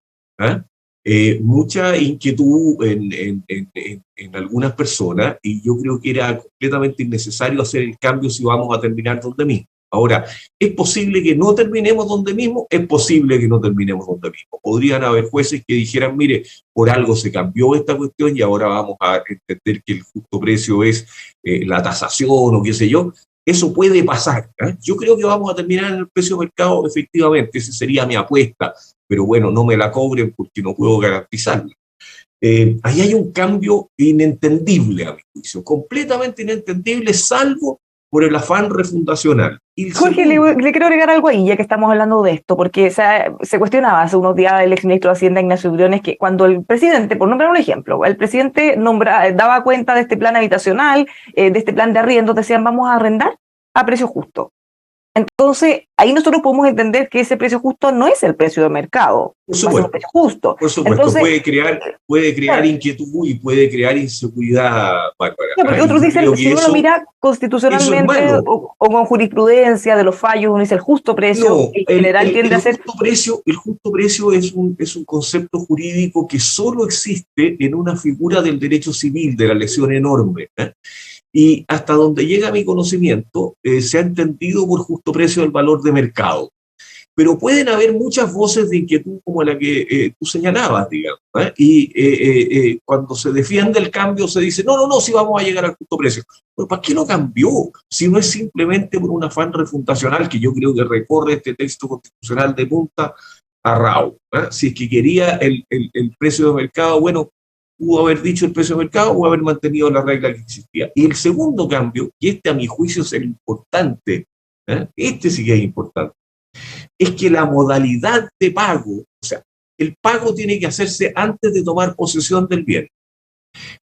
Speaker 4: mucha inquietud en algunas personas, y yo creo que era completamente innecesario hacer el cambio si vamos a terminar donde mismo. Ahora, ¿es posible que no terminemos donde mismo? Es posible que no terminemos donde mismo. Podrían haber jueces que dijeran, mire, por algo se cambió esta cuestión y ahora vamos a entender que el justo precio es la tasación o qué sé yo. Eso puede pasar. Yo creo que vamos a terminar en el precio de mercado, efectivamente, esa sería mi apuesta, pero bueno, no me la cobren porque no puedo garantizarla. Ahí hay un cambio inentendible, a mi juicio, completamente inentendible, salvo por el afán refundacional.
Speaker 1: Jorge, le quiero agregar algo ahí, ya que estamos hablando de esto, porque se cuestionaba hace unos días el exministro de Hacienda, Ignacio Briones, que cuando el presidente, por nombrar un ejemplo, el presidente daba cuenta de este plan habitacional, de este plan de arriendo, decían, vamos a arrendar a precio justo. Entonces, ahí nosotros podemos entender que ese precio justo no es el precio de mercado,
Speaker 4: por supuesto,
Speaker 1: es un precio justo.
Speaker 4: Por supuesto, entonces, puede crear inquietud y puede crear inseguridad, Bárbara.
Speaker 1: Porque otros dicen, si uno lo mira constitucionalmente o con jurisprudencia de los fallos, uno dice el justo precio,
Speaker 4: no,
Speaker 1: en general tiende a ser...
Speaker 4: El justo precio es un concepto jurídico que solo existe en una figura del derecho civil, de la lesión enorme, y hasta donde llega mi conocimiento, se ha entendido por justo precio del valor de mercado. Pero pueden haber muchas voces de inquietud como la que tú señalabas, digamos, y cuando se defiende el cambio se dice, no, si vamos a llegar al justo precio. Pero ¿para qué lo cambió? Si no es simplemente por un afán refundacional que yo creo que recorre este texto constitucional de punta a rabo. Si es que quería el precio de mercado, bueno, pudo haber dicho el precio de mercado o haber mantenido la regla que existía. Y el segundo cambio, y este a mi juicio es el importante, este sí que es importante, es que la modalidad de pago, o sea, el pago tiene que hacerse antes de tomar posesión del bien,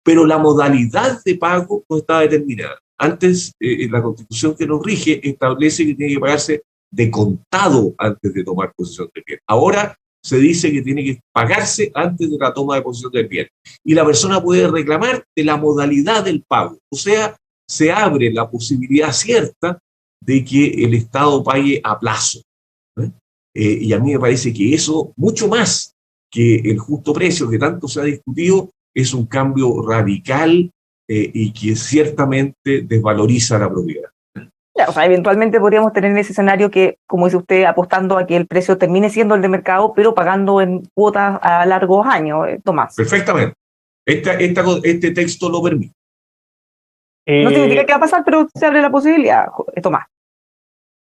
Speaker 4: pero la modalidad de pago no está determinada. Antes, la Constitución que nos rige establece que tiene que pagarse de contado antes de tomar posesión del bien. Ahora se dice que tiene que pagarse antes de la toma de posesión del bien. Y la persona puede reclamar de la modalidad del pago. O sea, se abre la posibilidad cierta de que el Estado pague a plazo. Y a mí me parece que eso, mucho más que el justo precio que tanto se ha discutido, es un cambio radical y que ciertamente desvaloriza la propiedad.
Speaker 1: O sea, eventualmente podríamos tener ese escenario que, como dice usted, apostando a que el precio termine siendo el de mercado, pero pagando en cuotas a largos años, Tomás.
Speaker 4: Perfectamente. Este texto lo permite.
Speaker 1: No significa que va a pasar, pero se abre la posibilidad, Tomás.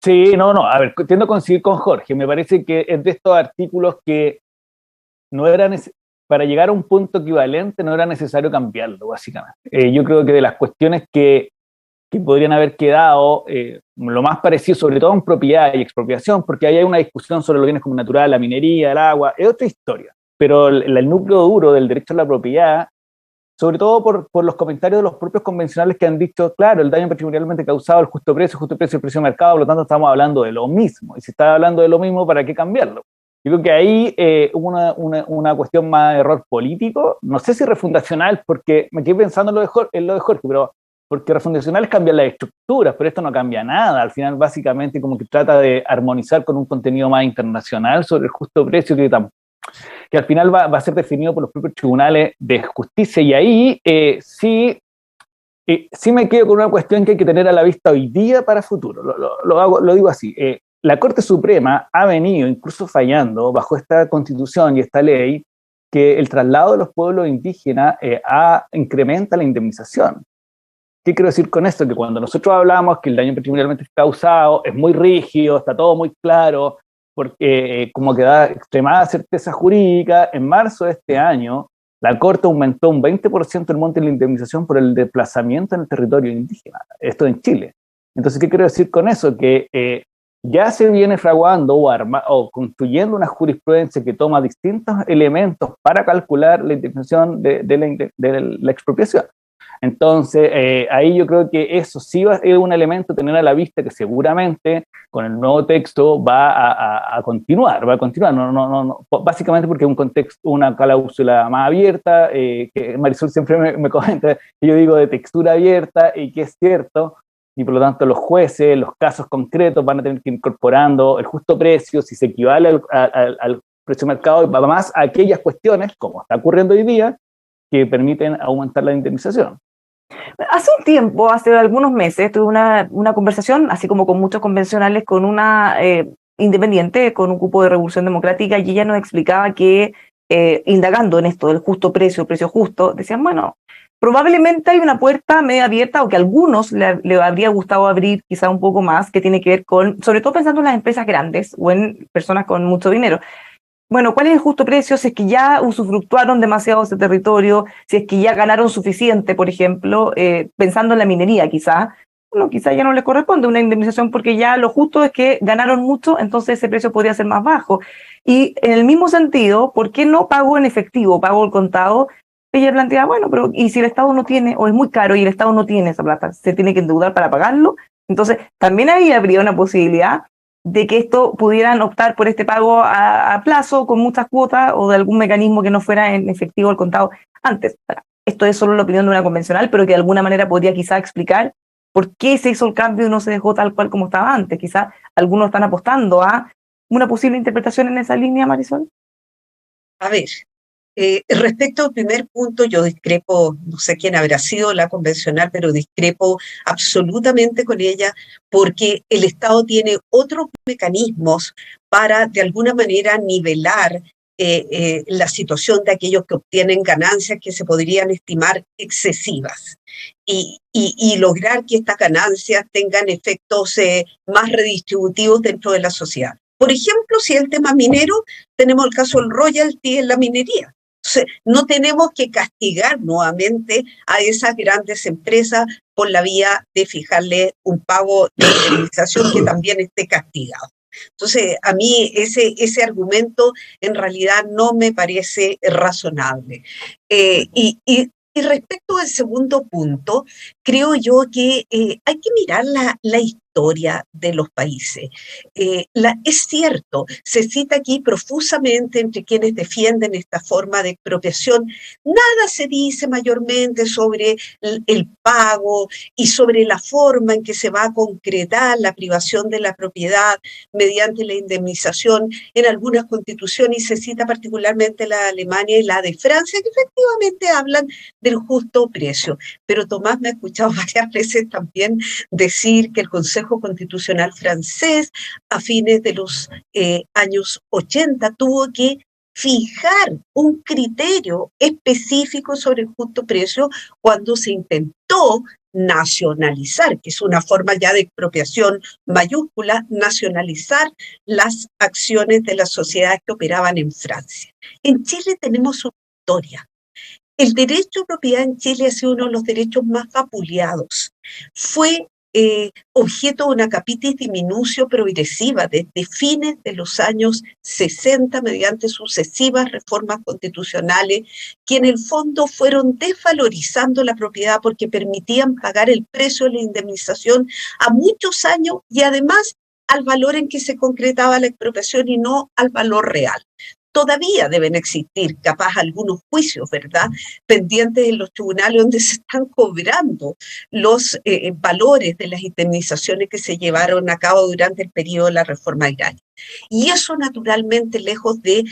Speaker 3: Sí, no, a ver, tiendo a coincidir con Jorge. Me parece que es de estos artículos que no eran, para llegar a un punto equivalente no era necesario cambiarlo, básicamente. Yo creo que de las cuestiones que podrían haber quedado lo más parecido, sobre todo en propiedad y expropiación, porque ahí hay una discusión sobre los bienes como natural, la minería, el agua, es otra historia. Pero el núcleo duro del derecho a la propiedad, sobre todo por los comentarios de los propios convencionales que han dicho, claro, el daño patrimonialmente causado, el justo precio, el precio de mercado, por lo tanto estamos hablando de lo mismo. Y si está hablando de lo mismo, ¿para qué cambiarlo? Yo creo que ahí hubo una cuestión más de error político, no sé si refundacional, porque me quedé pensando en lo de Jorge, pero porque refundacional es cambiar las estructuras, pero esto no cambia nada. Al final, básicamente, como que trata de armonizar con un contenido más internacional sobre el justo precio que al final va a ser definido por los propios tribunales de justicia. Y ahí sí me quedo con una cuestión que hay que tener a la vista hoy día para futuro. Lo digo así. La Corte Suprema ha venido incluso fallando bajo esta constitución y esta ley que el traslado de los pueblos indígenas incrementa la indemnización. ¿Qué quiero decir con esto? Que cuando nosotros hablamos que el daño patrimonialmente causado es muy rígido, está todo muy claro, porque como que da extremada certeza jurídica, en marzo de este año la Corte aumentó un 20% el monte de la indemnización por el desplazamiento en el territorio indígena, esto en Chile. Entonces, ¿qué quiero decir con eso? Que ya se viene fraguando o construyendo una jurisprudencia que toma distintos elementos para calcular la indemnización de la expropiación. Entonces, ahí yo creo que eso sí es un elemento a tener a la vista que seguramente con el nuevo texto va a continuar, no, básicamente porque es un contexto, una cláusula más abierta, que Marisol siempre me comenta, que yo digo de textura abierta y que es cierto, y por lo tanto los jueces, los casos concretos van a tener que ir incorporando el justo precio, si se equivale al precio de mercado, y va más a aquellas cuestiones, como está ocurriendo hoy día, que permiten aumentar la indemnización.
Speaker 1: Hace un tiempo, hace algunos meses, tuve una conversación, así como con muchos convencionales, con una independiente, con un grupo de Revolución Democrática, y ella nos explicaba que, indagando en esto del justo precio, precio justo, decían, bueno, probablemente hay una puerta media abierta, o que a algunos le habría gustado abrir quizá un poco más, que tiene que ver con, sobre todo pensando en las empresas grandes o en personas con mucho dinero. Bueno, ¿cuál es el justo precio? Si es que ya usufructuaron demasiado ese territorio, si es que ya ganaron suficiente, por ejemplo, pensando en la minería quizá, bueno, quizá ya no les corresponde una indemnización porque ya lo justo es que ganaron mucho, entonces ese precio podría ser más bajo. Y en el mismo sentido, ¿por qué no pago en efectivo, pago el contado? Ella plantea, bueno, pero ¿y si el Estado no tiene, o es muy caro y el Estado no tiene esa plata, se tiene que endeudar para pagarlo? Entonces, también ahí habría una posibilidad de que esto pudieran optar por este pago a plazo con muchas cuotas o de algún mecanismo que no fuera en efectivo al contado antes. Esto es solo la opinión de una convencional, pero que de alguna manera podría quizá explicar por qué se hizo el cambio y no se dejó tal cual como estaba antes. Quizá algunos están apostando a una posible interpretación en esa línea, Marisol.
Speaker 2: A ver, respecto al primer punto, yo discrepo, no sé quién habrá sido la convencional, pero discrepo absolutamente con ella porque el Estado tiene otros mecanismos para, de alguna manera, nivelar la situación de aquellos que obtienen ganancias que se podrían estimar excesivas y lograr que estas ganancias tengan efectos más redistributivos dentro de la sociedad. Por ejemplo, si el tema minero, tenemos el caso del royalty en la minería. Entonces, no tenemos que castigar nuevamente a esas grandes empresas por la vía de fijarle un pago de indemnización que también esté castigado. Entonces, a mí ese argumento en realidad no me parece razonable. Y respecto al segundo punto, creo yo que hay que mirar la historia de los países. Es cierto, se cita aquí profusamente entre quienes defienden esta forma de expropiación. Nada se dice mayormente sobre el pago y sobre la forma en que se va a concretar la privación de la propiedad mediante la indemnización. En algunas constituciones se cita particularmente la de Alemania y la de Francia, que efectivamente hablan del justo precio. Pero Tomás me ha escuchado varias veces también decir que el Consejo Constitucional francés a fines de los años 80 tuvo que fijar un criterio específico sobre el justo precio cuando se intentó nacionalizar, que es una forma ya de expropiación mayúscula, nacionalizar las acciones de las sociedades que operaban en Francia. En Chile tenemos una historia. El derecho a propiedad en Chile ha sido uno de los derechos más vapuleados. Fue objeto de una capitis diminutio progresiva desde fines de los años 60 mediante sucesivas reformas constitucionales que en el fondo fueron desvalorizando la propiedad porque permitían pagar el precio de la indemnización a muchos años y además al valor en que se concretaba la expropiación y no al valor real. todavía deben existir, capaz algunos juicios, ¿verdad?, pendientes en los tribunales donde se están cobrando los valores de las indemnizaciones que se llevaron a cabo durante el periodo de la reforma agraria. Y eso, naturalmente, lejos de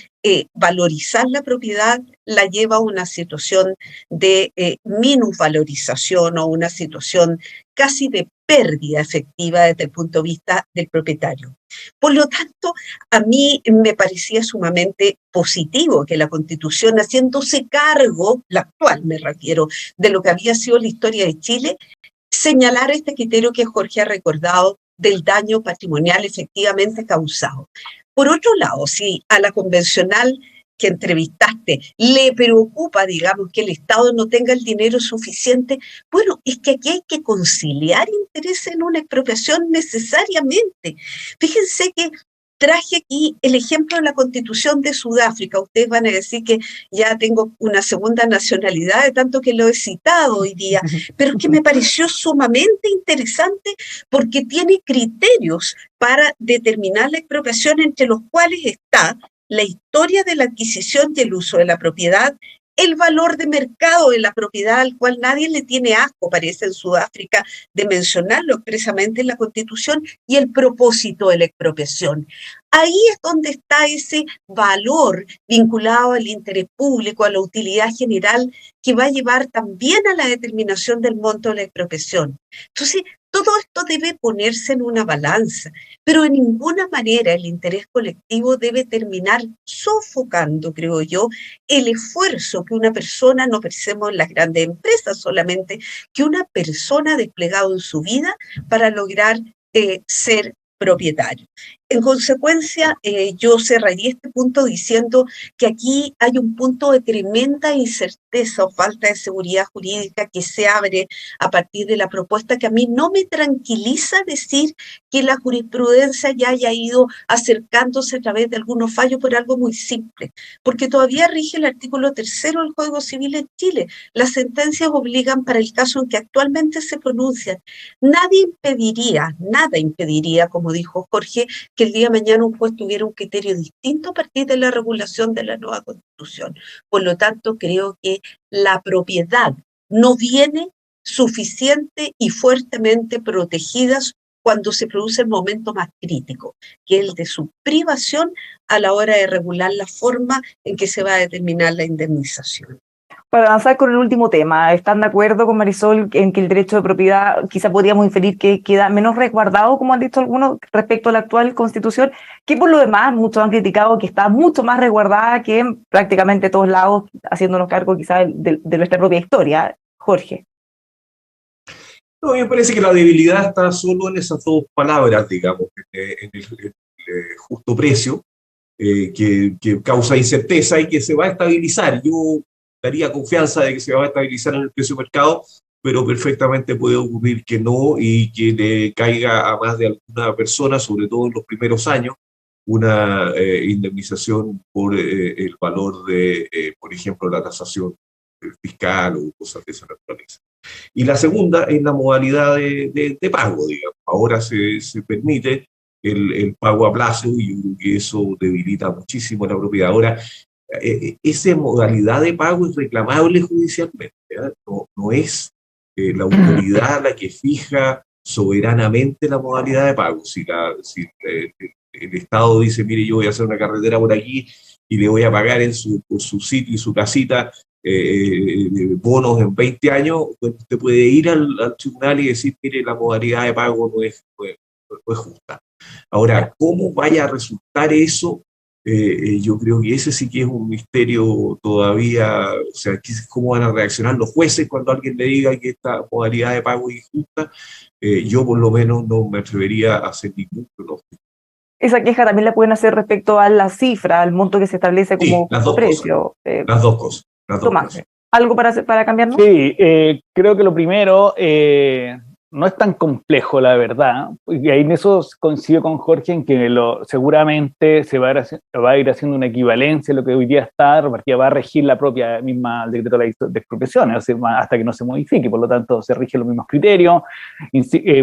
Speaker 2: valorizar la propiedad, la lleva a una situación de minusvalorización o una situación casi de pérdida efectiva desde el punto de vista del propietario. Por lo tanto, a mí me parecía sumamente positivo que la Constitución, haciéndose cargo, la actual me refiero, de lo que había sido la historia de Chile, señalara este criterio que Jorge ha recordado del daño patrimonial efectivamente causado. Por otro lado, si a la convencional que entrevistaste le preocupa, digamos, que el Estado no tenga el dinero suficiente, bueno, es que aquí hay que conciliar intereses en una expropiación necesariamente. Fíjense que traje aquí el ejemplo de la Constitución de Sudáfrica. Ustedes van a decir que ya tengo una segunda nacionalidad de tanto que lo he citado hoy día, pero es que me pareció sumamente interesante porque tiene criterios para determinar la expropiación, entre los cuales está la historia de la adquisición y el uso de la propiedad, el valor de mercado de la propiedad, al cual nadie le tiene asco, parece en Sudáfrica, de mencionarlo expresamente en la Constitución, y el propósito de la expropiación. Ahí es donde está ese valor vinculado al interés público, a la utilidad general, que va a llevar también a la determinación del monto de la expropiación. Entonces, todo esto debe ponerse en una balanza, pero de ninguna manera el interés colectivo debe terminar sofocando, creo yo, el esfuerzo que una persona, no pensemos en las grandes empresas solamente, que una persona ha desplegado en su vida para lograr ser propietario. En consecuencia, yo cerraría este punto diciendo que aquí hay un punto de tremenda incerteza o falta de seguridad jurídica que se abre a partir de la propuesta, que a mí no me tranquiliza decir que la jurisprudencia ya haya ido acercándose a través de algunos fallos por algo muy simple, porque todavía rige el artículo 3º del Código Civil en Chile. Las sentencias obligan, para el caso en que actualmente se pronuncian. Nada impediría, como dijo Jorge, que el día de mañana un juez tuviera un criterio distinto a partir de la regulación de la nueva Constitución. Por lo tanto, creo que la propiedad no viene suficiente y fuertemente protegidas cuando se produce el momento más crítico, que es el de su privación a la hora de regular la forma en que se va a determinar la indemnización.
Speaker 1: Para avanzar con el último tema, ¿están de acuerdo con Marisol en que el derecho de propiedad quizá podríamos inferir que queda menos resguardado, como han dicho algunos, respecto a la actual Constitución, que por lo demás muchos han criticado que está mucho más resguardada que en prácticamente todos lados, haciéndonos cargo quizá de nuestra propia historia? Jorge.
Speaker 4: No, me parece que la debilidad está solo en esas dos palabras, digamos, en el justo precio, que causa incerteza y que se va a estabilizar. Yo daría confianza de que se va a estabilizar en el precio de mercado, pero perfectamente puede ocurrir que no y que le caiga a más de alguna persona, sobre todo en los primeros años, una indemnización por el valor de, por ejemplo, la tasación fiscal o cosas de esa naturaleza. Y la segunda es la modalidad de pago, digamos. Ahora se permite el pago a plazo y yo creo que eso debilita muchísimo la propiedad. Ahora, esa modalidad de pago es reclamable judicialmente, ¿verdad? No es la autoridad la que fija soberanamente la modalidad de pago. Si el Estado dice, mire, yo voy a hacer una carretera por aquí y le voy a pagar por su sitio y su casita bonos en 20 años, pues usted puede ir al tribunal y decir, mire, la modalidad de pago no es justa. Ahora, ¿cómo vaya a resultar eso? Yo creo que ese sí que es un misterio todavía, o sea, cómo van a reaccionar los jueces cuando alguien le diga que esta modalidad de pago es injusta. Yo por lo menos no me atrevería a hacer ningún pronóstico.
Speaker 1: Esa queja también la pueden hacer respecto a la cifra, al monto que se establece como precio.
Speaker 4: Las dos cosas.
Speaker 1: Tomás, ¿algo para cambiarnos?
Speaker 3: Sí, creo que lo primero, no es tan complejo, la verdad, y ahí en eso coincido con Jorge en que seguramente se va a ir haciendo una equivalencia a lo que hoy día está, porque va a regir la propia misma el decreto de expropiaciones, o sea, hasta que no se modifique, por lo tanto se rigen los mismos criterios.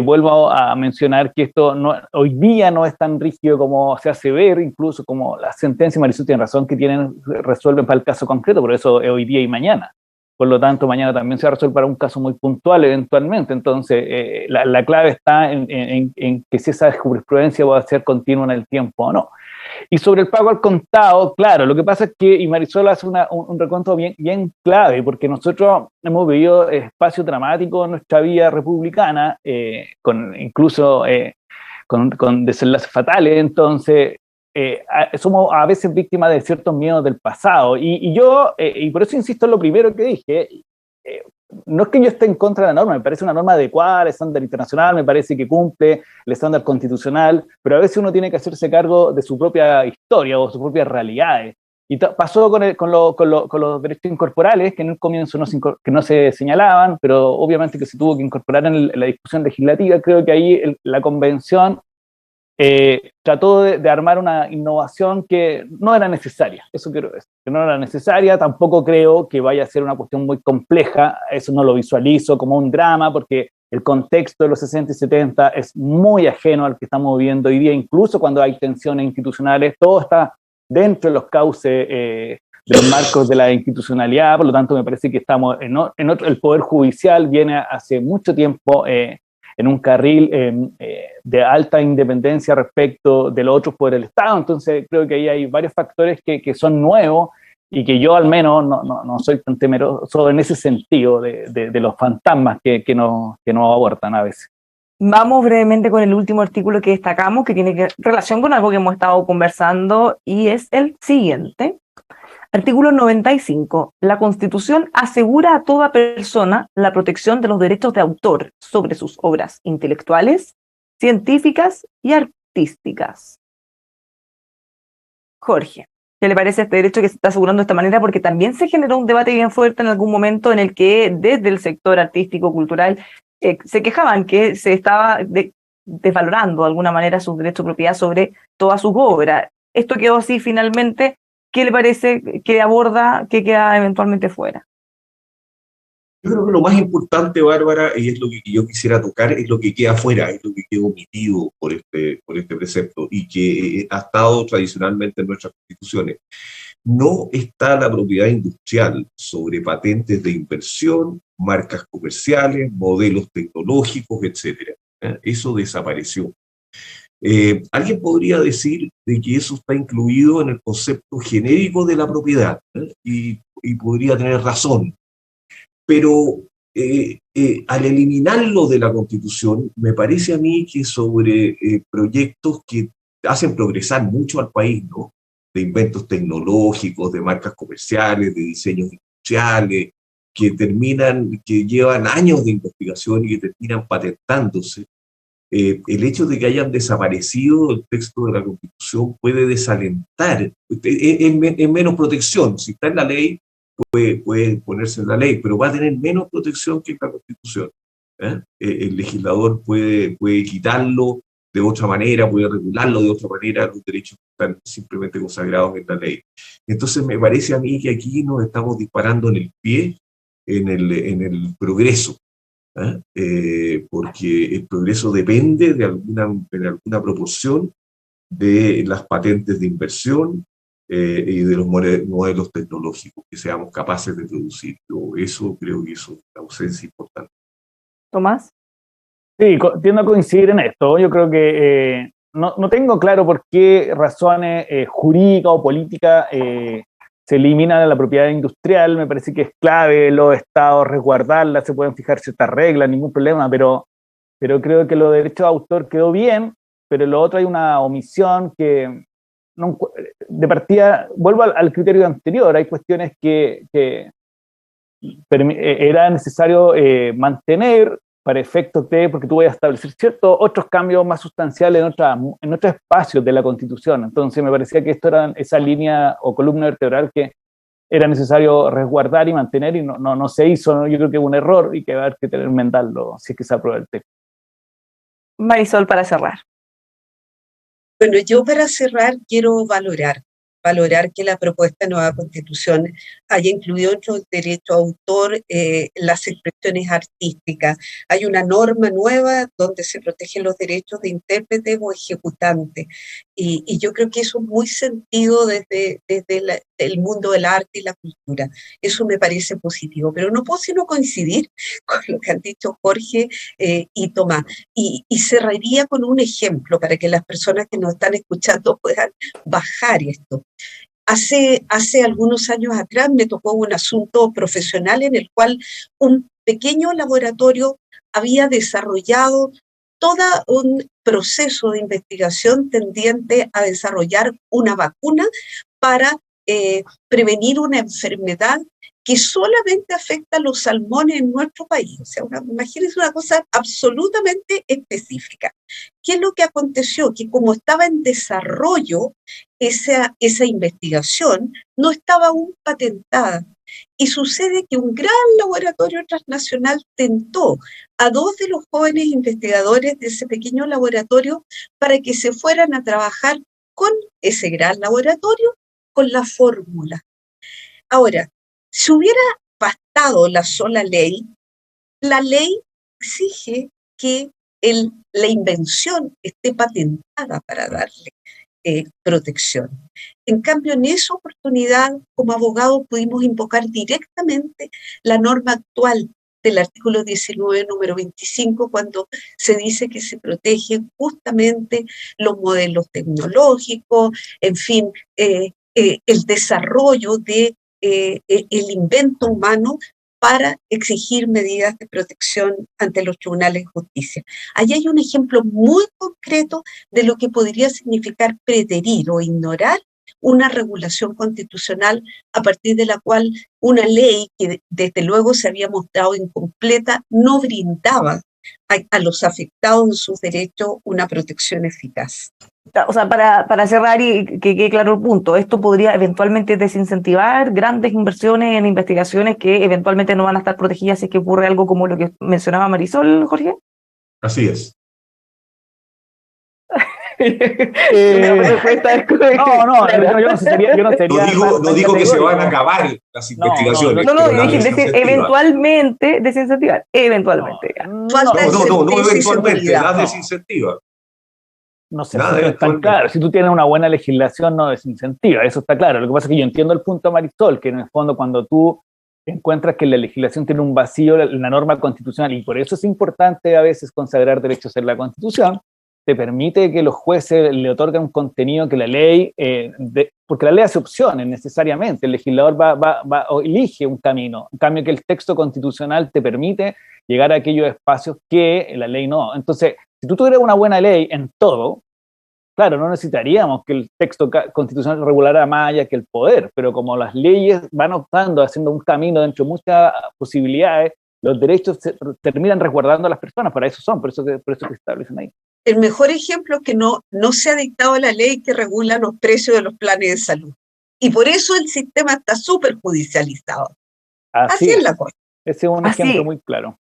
Speaker 3: Vuelvo a mencionar que esto hoy día no es tan rígido como se hace ver, incluso como la sentencia, Marisol tiene razón, que resuelven para el caso concreto, por eso es hoy día y mañana. Por lo tanto, mañana también se va a resolver para un caso muy puntual eventualmente. Entonces, la clave está en que si esa jurisprudencia va a ser continua en el tiempo o no. Y sobre el pago al contado, claro, lo que pasa es que, y Marisol hace un recuento bien clave, porque nosotros hemos vivido espacio dramático en nuestra vida republicana, incluso con desenlaces fatales. Entonces, somos a veces víctimas de ciertos miedos del pasado, y por eso insisto en lo primero que dije, no es que yo esté en contra de la norma, me parece una norma adecuada al estándar internacional, me parece que cumple el estándar constitucional, pero a veces uno tiene que hacerse cargo de su propia historia o sus propias realidades, y pasó con los derechos incorporales, que en el comienzo que no se señalaban, pero obviamente que se tuvo que incorporar en la discusión legislativa. Creo que ahí la convención trató de armar una innovación que no era necesaria, eso quiero decir, que no era necesaria. Tampoco creo que vaya a ser una cuestión muy compleja, eso no lo visualizo como un drama, porque el contexto de los 60 y 70 es muy ajeno al que estamos viviendo hoy día, incluso cuando hay tensiones institucionales, todo está dentro de los cauces de los marcos de la institucionalidad. Por lo tanto me parece que estamos el Poder Judicial viene hace mucho tiempo en un carril de alta independencia respecto de los otros poderes del Estado. Entonces creo que ahí hay varios factores que son nuevos y que yo al menos no soy tan temeroso en ese sentido de los fantasmas que nos abordan a veces.
Speaker 1: Vamos brevemente con el último artículo que destacamos, que tiene relación con algo que hemos estado conversando, y es el siguiente. Artículo 95. La Constitución asegura a toda persona la protección de los derechos de autor sobre sus obras intelectuales, científicas y artísticas. Jorge, ¿qué le parece este derecho que se está asegurando de esta manera? Porque también se generó un debate bien fuerte en algún momento en el que desde el sector artístico, cultural, se quejaban que se estaba desvalorando de alguna manera sus derechos de propiedad sobre todas sus obras. Esto quedó así finalmente. ¿Qué le parece que aborda, que queda eventualmente fuera?
Speaker 4: Yo creo que lo más importante, Bárbara, y es lo que yo quisiera tocar, es lo que queda fuera, es lo que queda omitido por este precepto y que ha estado tradicionalmente en nuestras constituciones. No está la propiedad industrial sobre patentes de inversión, marcas comerciales, modelos tecnológicos, etc. Eso desapareció. Alguien podría decir de que eso está incluido en el concepto genérico de la propiedad, y podría tener razón, pero al eliminarlo de la Constitución, me parece a mí que sobre proyectos que hacen progresar mucho al país, ¿no? De inventos tecnológicos, de marcas comerciales, de diseños industriales, que llevan años de investigación y que terminan patentándose. El hecho de que hayan desaparecido el texto de la Constitución puede desalentar, es menos protección. Si está en la ley, puede ponerse en la ley, pero va a tener menos protección que en la Constitución. El legislador puede quitarlo de otra manera, puede regularlo de otra manera, los derechos están simplemente consagrados en la ley. Entonces me parece a mí que aquí nos estamos disparando en el pie en el progreso. Porque el progreso depende en alguna proporción de las patentes de inversión y de los modelos tecnológicos que seamos capaces de producir. Eso creo que es una ausencia importante.
Speaker 1: Tomás.
Speaker 3: Sí, tiendo a coincidir en esto. Yo creo que no tengo claro por qué razones jurídicas o políticas se elimina la propiedad industrial. Me parece que es clave los estados resguardarla, se pueden fijar ciertas reglas, ningún problema, pero creo que los derechos de autor quedó bien, pero lo otro hay una omisión que, de partida, vuelvo al criterio anterior, hay cuestiones que era necesario mantener para efectos porque tú vas a establecer ciertos otros cambios más sustanciales en otros espacios de la Constitución. Entonces me parecía que esto era esa línea o columna vertebral que era necesario resguardar y mantener, y no se hizo, ¿no? Yo creo que hubo un error y que va a haber que enmendarlo si es que se aprueba el texto.
Speaker 1: Marisol, para cerrar.
Speaker 2: Bueno, yo para cerrar quiero valorar que la propuesta de nueva constitución haya incluido dentro del derecho a autor las expresiones artísticas. Hay una norma nueva donde se protegen los derechos de intérpretes o ejecutantes. Y yo creo que eso es muy sentido desde el mundo del arte y la cultura. Eso me parece positivo, pero no puedo sino coincidir con lo que han dicho Jorge y Tomás. Y cerraría con un ejemplo para que las personas que nos están escuchando puedan bajar esto. Hace algunos años atrás me tocó un asunto profesional en el cual un pequeño laboratorio había desarrollado todo un proceso de investigación tendiente a desarrollar una vacuna para prevenir una enfermedad que solamente afecta a los salmones en nuestro país. O sea, imagínense una cosa absolutamente específica. ¿Qué es lo que aconteció? Que como estaba en desarrollo esa investigación, no estaba aún patentada. Y sucede que un gran laboratorio transnacional tentó a 2 de los jóvenes investigadores de ese pequeño laboratorio para que se fueran a trabajar con ese gran laboratorio, con la fórmula. Ahora, si hubiera bastado la sola ley, la ley exige que la invención esté patentada para darle protección. En cambio, en esa oportunidad, como abogados, pudimos invocar directamente la norma actual del artículo 19, número 25, cuando se dice que se protegen justamente los modelos tecnológicos, en fin, el desarrollo de el invento humano para exigir medidas de protección ante los tribunales de justicia. Allí hay un ejemplo muy concreto de lo que podría significar preterir o ignorar una regulación constitucional a partir de la cual una ley que desde luego se había mostrado incompleta no brindaba a los afectados en sus derechos una protección eficaz.
Speaker 1: O sea, para cerrar y que quede claro el punto, esto podría eventualmente desincentivar grandes inversiones en investigaciones que eventualmente no van a estar protegidas si es que ocurre algo como lo que mencionaba Marisol, Jorge.
Speaker 4: Así es. No digo que se van a acabar las investigaciones.
Speaker 1: No, dije eventualmente desincentivar. Eventualmente.
Speaker 4: No eventualmente, las desincentiva.
Speaker 3: No sé si es tan claro. Si tú tienes una buena legislación, no desincentiva, eso está claro. Lo que pasa es que yo entiendo el punto de Marisol, que en el fondo cuando tú encuentras que la legislación tiene un vacío, la norma constitucional, y por eso es importante a veces consagrar derechos en la Constitución, te permite que los jueces le otorguen un contenido que la ley, porque la ley hace opciones necesariamente, el legislador o elige un camino, en cambio que el texto constitucional te permite llegar a aquellos espacios que la ley no. Entonces, si tú tuvieras una buena ley en todo, claro, no necesitaríamos que el texto constitucional regulara más allá que el poder, pero como las leyes van optando, haciendo un camino dentro de muchas posibilidades, los derechos terminan resguardando a las personas, por eso que establecen ahí.
Speaker 2: El mejor ejemplo es que no se ha dictado la ley que regula los precios de los planes de salud. Y por eso el sistema está súper judicializado. Así es la cosa.
Speaker 3: Ese es un ejemplo muy claro.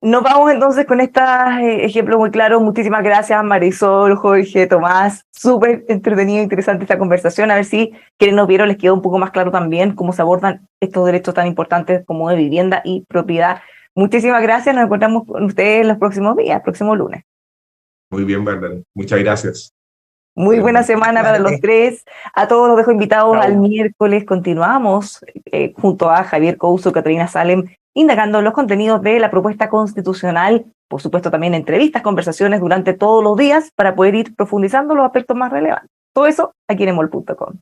Speaker 1: Nos vamos entonces con estos ejemplos muy claros. Muchísimas gracias, Marisol, Jorge, Tomás. Súper entretenida e interesante esta conversación. A ver si quienes nos vieron les quedó un poco más claro también cómo se abordan estos derechos tan importantes como de vivienda y propiedad. Muchísimas gracias. Nos encontramos con ustedes los próximos días, el próximo lunes.
Speaker 4: Muy bien, Bernal. Muchas gracias.
Speaker 1: Muy buena semana para los tres. A todos los dejo invitados al miércoles. Continuamos junto a Javier Couso, Caterina Salem, indagando los contenidos de la propuesta constitucional. Por supuesto, también entrevistas, conversaciones durante todos los días para poder ir profundizando los aspectos más relevantes. Todo eso aquí en emol.com.